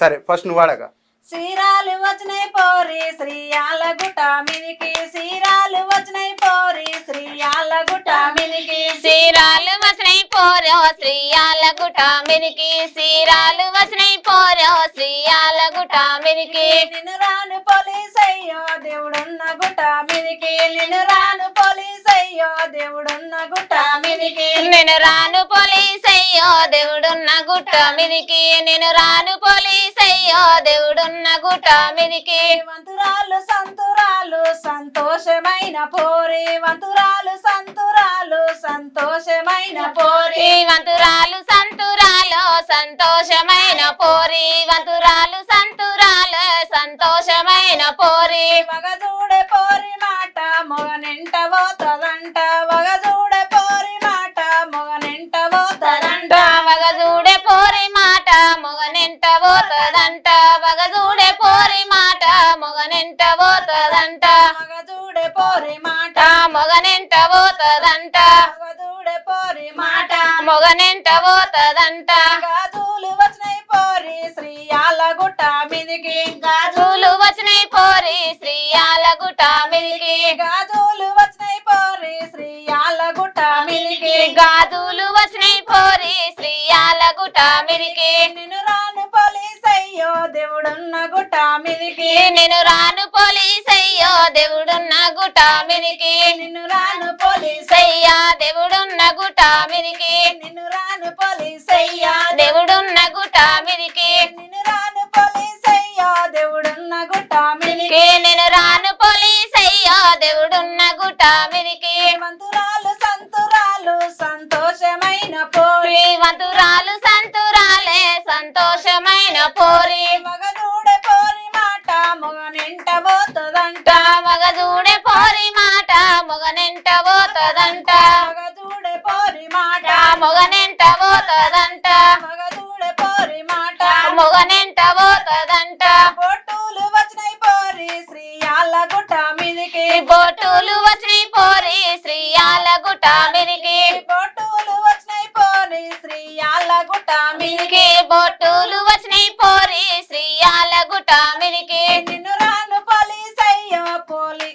సరే ఫస్ట్ నువ్వు వాడక. శ్రీరాలు వచ్చినాయి పోరి శ్రీయాల గుట్ట మినికి శ్రీరాలు వచ్చినాయి పోరి శ్రీయాల గుట్ట మినికి శ్రీరాలు వచ్చినాయి పోరో శ్రీయాల గుట్ట మినికి శ్రీరాలు వచ్చినాయి పోరో శ్రీయాల గుట్ట గుట్ట మీదికి నిన్ను రాను పోలీస్ అయ్యో దేవుడున్న గుట్ట మీదికి నిన్ను రాను పోలీస్ అయ్యో దేవుడున్న గుట్ట మీదికి నేను రాను పోలీస్ అయ్యో దేవుడున్న గుట్ట మీదికి నేను రాను పోలీస్ అయ్యో దేవుడున్న గుట్ట మీదికి వంతురాలు సంతురాలు సంతోషమైన పోరి వంతురాలు సంతురాలు సంతోషమైన పోరి వంతురాలు సంతురాలు సంతోషమైన పోరి వంతురాలు సంతురాలు సంతోషమైన పోరి మగ చూడే పోరి మాట మొగనెంట పోతదంట మగ చూడే పోరి మాట మొగనెంట పోతదంట మగ చూడే పోరి మాట మొగనెంట పోతదంట మగ చూడే పోరి మాట మొగనెంట పోతదంట మగ చూడే పోరి మాట మొగనెంట పోతదంట మగ చూడే పోరి మాట మొగనెంట పోతదంట గాజులు వచ్చినాయి పోరి శ్రీయాల గుట్ట మీదికి గాజులు వచ్చినాయి పోరి శ్రీయాల గుట్ట మీదికి గాజులు వచ్చినాయి పోరి శ్రీయాల గుట్ట మీదికి గాజులు వచ్చినాయి పోరి శ్రీయాల గుట్ట మీదికి నిన్ను రాను పోలీస్ అయ్యో దేవుడున్న గుట్ట మీదికి నేను రాను పోలీస్ అయ్యో దేవుడున్న గుట్ట మీదికి నిన్ను రాను పోలీస్ అయ్యా దేవుడున్న గుట్ట మీదికి నిన్ను రాను పోలీస్ అయ్యా దేవుడున్న గుట్ట మీదికి నిన్ను రాను పోలీస్ అయ్యో దేవుడున్న గుట్ట మీదికి నేను రాను పోలీస్ అయ్యో దేవుడున్న గుట్ట మీదికి వంతురాలు సంతురాలు సంతోషమైన పోరి వంతురాలు సంతురాలే సంతోషమైన పోరి మగ చూడే పోరి మాట మొగనెంట పోతదంట మగ చూడే పోరి మాట మొగనెంట పోతదంట మగ చూడే పోరి మాట మొగనెంట పోతదంట మగ చూడే పోరి మాట మొగనెంట పోతదంట బొట్టులు వచ్చినాయి పోరి శ్రీయాల గుట్ట మీదికి బొట్టులు వచ్చినాయి పోరి శ్రీయాల గుట్ట మీదికి బొట్టులు వచ్చినాయి పోరి శ్రీయాల గుట్ట మీదికి బొట్టులు వచ్చినాయి పోరి శ్రీయాల గుట్ట మీదికి నిన్ను రాను పోలీస్ అయ్యో పోలి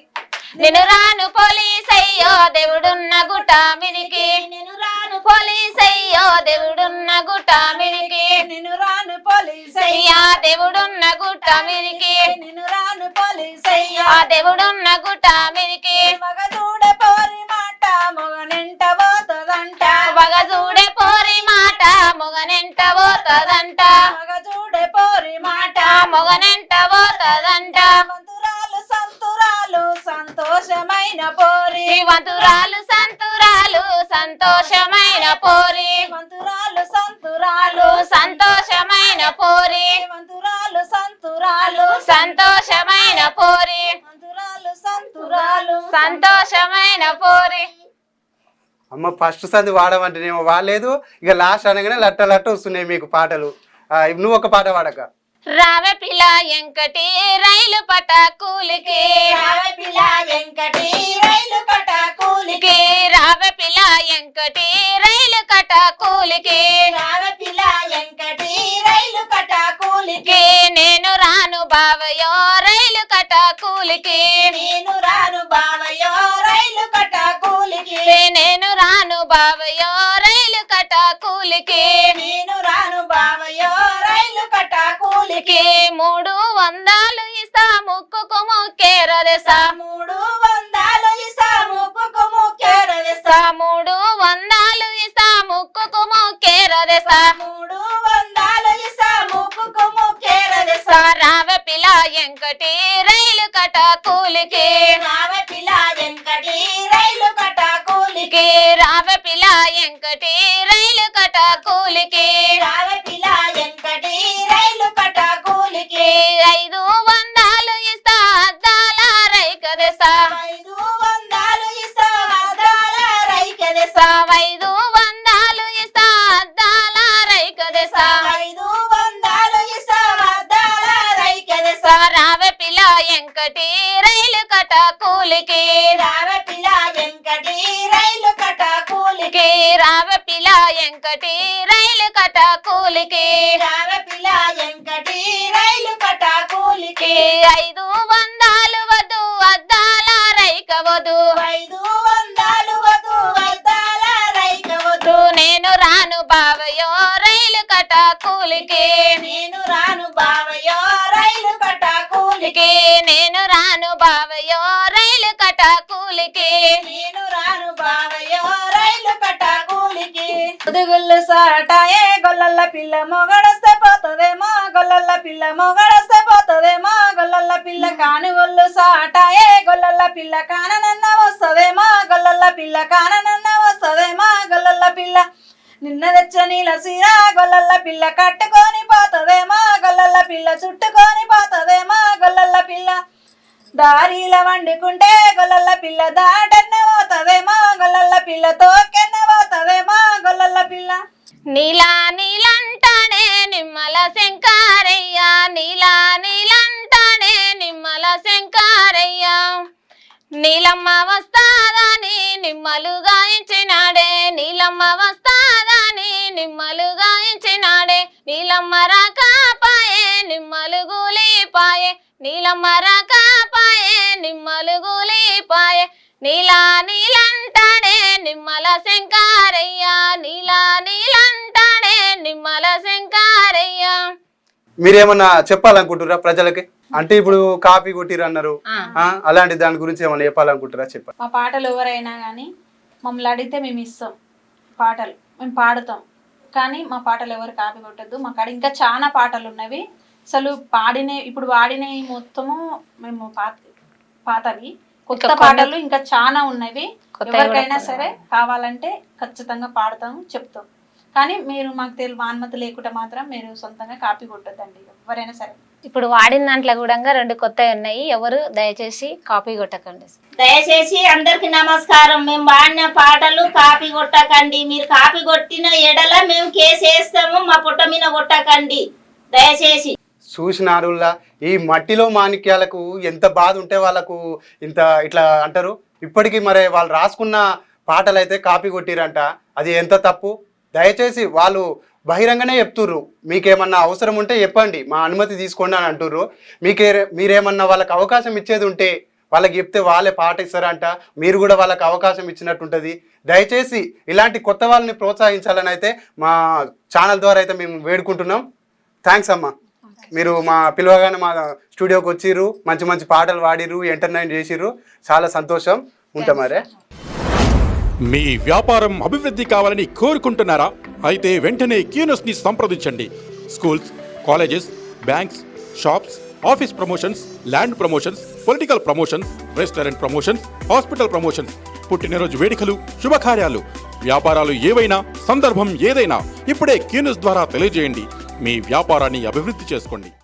నేను రాను పోలీస్ అయ్యో దేవుడున్న గుట్ట మీదికి నేను రాను పోలీస్ అయ్యో దేవుడున్న గుట్ట మీదికి నిన్ను రాను పోలీస్ అయ్యా దేవుడున్న గుట్ట మీదికి నిన్ను రాను పోలీస్ అయ్యా ఆ దేవుడున్న గుట్ట మీదికి మగ చూడే పోరి మాట మొగనెంట పోతదంట మగ చూడే పోరి మాట మొగనెంట పోతదంట మగ చూడే పోరి మాట మొగనెంట పోతదంట వంతురాలు సంతురాలు సంతోషమైన పోరి వంతురాలు సంతురాలు సంతోషమైన పోరి వంతురాలు సంతురాలు సంతోషమైన పోరి వంతురాలు సంతురాలు సంతోషమైన పోరి వంతురాలు సంతురాలు సంతోషమైన పోరి అమ్మ ఫస్ట్ సంది వాడమంటేనేమో వాడలేదు, ఇక లాస్ట్ అనగానే లట్ట లట్ట వస్తున్నాయి మీకు పాటలు. నువ్వు ఒక పాట వాడక. రావే పిల్ల ఎంకటి రైలు పట కూలికి రావే పిల్ల వెంకటి రైలు కట కూలికి రావే పిల్ల ఎంకటి రైలు కట కూలికి రావే పిల్ల వెంకటి రైలు కట కూలికి నేను రాను బావయో రైలు కట కూలికి నేను రాను బావయ్యో రైలు కట కూలికి నేను రాను బావయో రైలు కట కూలికి నేను రాను బావయ్యో రైలు కట కూలికి 300 ఇస్తా ముక్కుకు ముక్కేరదేసా 300 ఇస్తా ముక్కుకు ముక్కేరదేసా 300 ఇస్తా ముక్కుకు ముక్కేరదేసా 300 ఇస్తా ముక్కుకు ముక్కేరదేసా రావే పిల్ల ఎంకటి రైలు కట కూలికి రావే పిల్ల వెంకటి రైలు కట కూలికి రావే పిల్ల ఎంకటి రైలు కట కూలికి రావే పిల్ల వెంకటి రైలు కట కూలికి 500 ఇస్తా అద్దాల రైకదేసా 500 ఇస్తా అద్దాల రైకదేసా 500 ఇస్తా అద్దాల రైకదేసా 500 ఇస్తా అద్దాల రైకదేసా రావే పిల్ల ఎంకటి రైలు కట కూలికి రావే పిల్ల వెంకటి రైలు కట కూలికి రావే పిల్ల ఎంకటి రైలు కట కూలికి రావే పిల్ల వెంకటి రైలు కట కూలికి 500 వద్దు అద్దాల రైకవదు 500 వద్దు అద్దాల రైకవద్దు నేను రాను బావయో రైలు కట కూలికి నేను రాను బావయ్యో రైలు నేను రాను బావయ్యో రైలు కట కూలికి నేను రాను బావయ్యో రైలు కట్ట కూలికి ముదుగుళ్ళు సాటాయే గొల్లల పిల్ల మొగడొస్తే పోతదేమో గొల్లల పిల్ల మొగడొస్తే పోతదేమో గొల్లల పిల్ల కానుగొల్లు సాటాయే గొల్లల పిల్ల కాననన్న వస్తదేమో గొల్లల పిల్ల కాననన్న వస్తదేమో గొల్లల పిల్ల నిన్న తెచ్చ నీల సీర గొల్లల పిల్ల కట్టుకొని పోతదేమో గొల్లల పిల్ల చుట్టుకొని పోతదేమో గొల్లల పిల్ల దారిల వండుకుంటే గొల్లల పిల్ల దాటన్న పోతదేమో గొల్లల పిల్ల తోకెన్న పోతదేమో గొల్లల పిల్ల నీలా నీలంటానే నిమ్మల శంకారయ్య నీలా నీలంటానే నిమ్మల శంకారయ్య నీలమ్మ వస్తాదని నిమ్మలు గాయించినాడే నీలమ్మ వస్తాదని నిమ్మలు గాయించినాడే నీలమ్మ రాకాపాయే నిమ్మలు గూలిపాయే నీలమ్మ రాకాపాయే నిమ్మలు గూలిపాయే నీలా నీలంటాడే నిమ్మల శంకారయ్య నీలా నీలంటాడే నిమ్మల శంకారయ్య. మీరేమన్నా చెప్పాలనుకుంటున్నారా ప్రజలకి? అంటే ఇప్పుడు కాపీ కొట్టిరు అన్నారు, అలాంటి దాని గురించి ఏమన్నా చెప్పాలనుకుంటారా? చెప్పండి. మా పాటలు ఎవరైనా కానీ మమ్మల్ని అడిగితే మేము ఇస్తాం పాటలు, మేము పాడుతాం. కానీ మా పాటలు ఎవరు కాపీ కొట్టద్దు. మా కాడ ఇంకా చాలా పాటలు ఉన్నవి. అసలు ఇప్పుడు వాడినవి మొత్తము మేము పాతవి. కొత్త పాటలు ఇంకా చాలా ఉన్నవి. ఎవరికైనా సరే కావాలంటే ఖచ్చితంగా పాడతాం, చెప్తాం. కానీ మీరు మాకు అనుమతి లేకుండా మాత్రం మీరు సొంతంగా కాపీ కొట్టద్దండి ఎవరైనా సరే. ఇప్పుడు వాడిన దాంట్లో కూడా 2 కొత్తవి ఉన్నాయి. ఎవరు దయచేసి కాపీ కొట్టకండి. దయచేసి అందరికి నమస్కారం. మేము వాడిన పాటలు కాపీ కొట్టకండి. మీరు కాపీ కొట్టిన ఎడల మేము కేసు వేస్తాము. మా పుట్ట మీద కొట్టకండి దయచేసి. చూసినారులా ఈ మట్టిలో మాణిక్యాలకు ఎంత బాధ ఉంటే వాళ్ళకు ఇట్లా అంటారు. ఇప్పటికీ మరి వాళ్ళు రాసుకున్న పాటలు అయితే కాపీ కొట్టిరంట. అది ఎంత తప్పు. దయచేసి వాళ్ళు బహిరంగనే చెప్తుర్రు, మీకేమన్నా అవసరం ఉంటే చెప్పండి, మా అనుమతి తీసుకోండి అని అంటుర్రు. మీరేమన్నా వాళ్ళకి అవకాశం ఇచ్చేది ఉంటే వాళ్ళకి చెప్తే వాళ్ళే పాట ఇస్తారంట. మీరు కూడా వాళ్ళకి అవకాశం ఇచ్చినట్టు ఉంటుంది. దయచేసి ఇలాంటి కొత్త వాళ్ళని ప్రోత్సహించాలని అయితే మా ఛానల్ ద్వారా అయితే మేము వేడుకుంటున్నాం. థ్యాంక్స్ అమ్మా. మీరు మా పిలవగానే మా స్టూడియోకి వచ్చిర్రు, మంచి మంచి పాటలు పాడిర్రు, ఎంటర్టైన్ చేసిర్రు. చాలా సంతోషం. ఉంటామరే. మీ వ్యాపారం అభివృద్ధి కావాలని కోరుకుంటున్నారా? అయితే వెంటనే క్యూనస్ని సంప్రదించండి. Schools, colleges, banks, shops, office promotions, land promotions, political promotions, restaurant promotions, hospital promotions, పుట్టినరోజు వేడుకలు, శుభకార్యాలు, వ్యాపారాలు ఏవైనా, సందర్భం ఏదైనా ఇప్పుడే క్యూనస్ ద్వారా తెలియజేయండి. మీ వ్యాపారాన్ని అభివృద్ధి చేసుకోండి.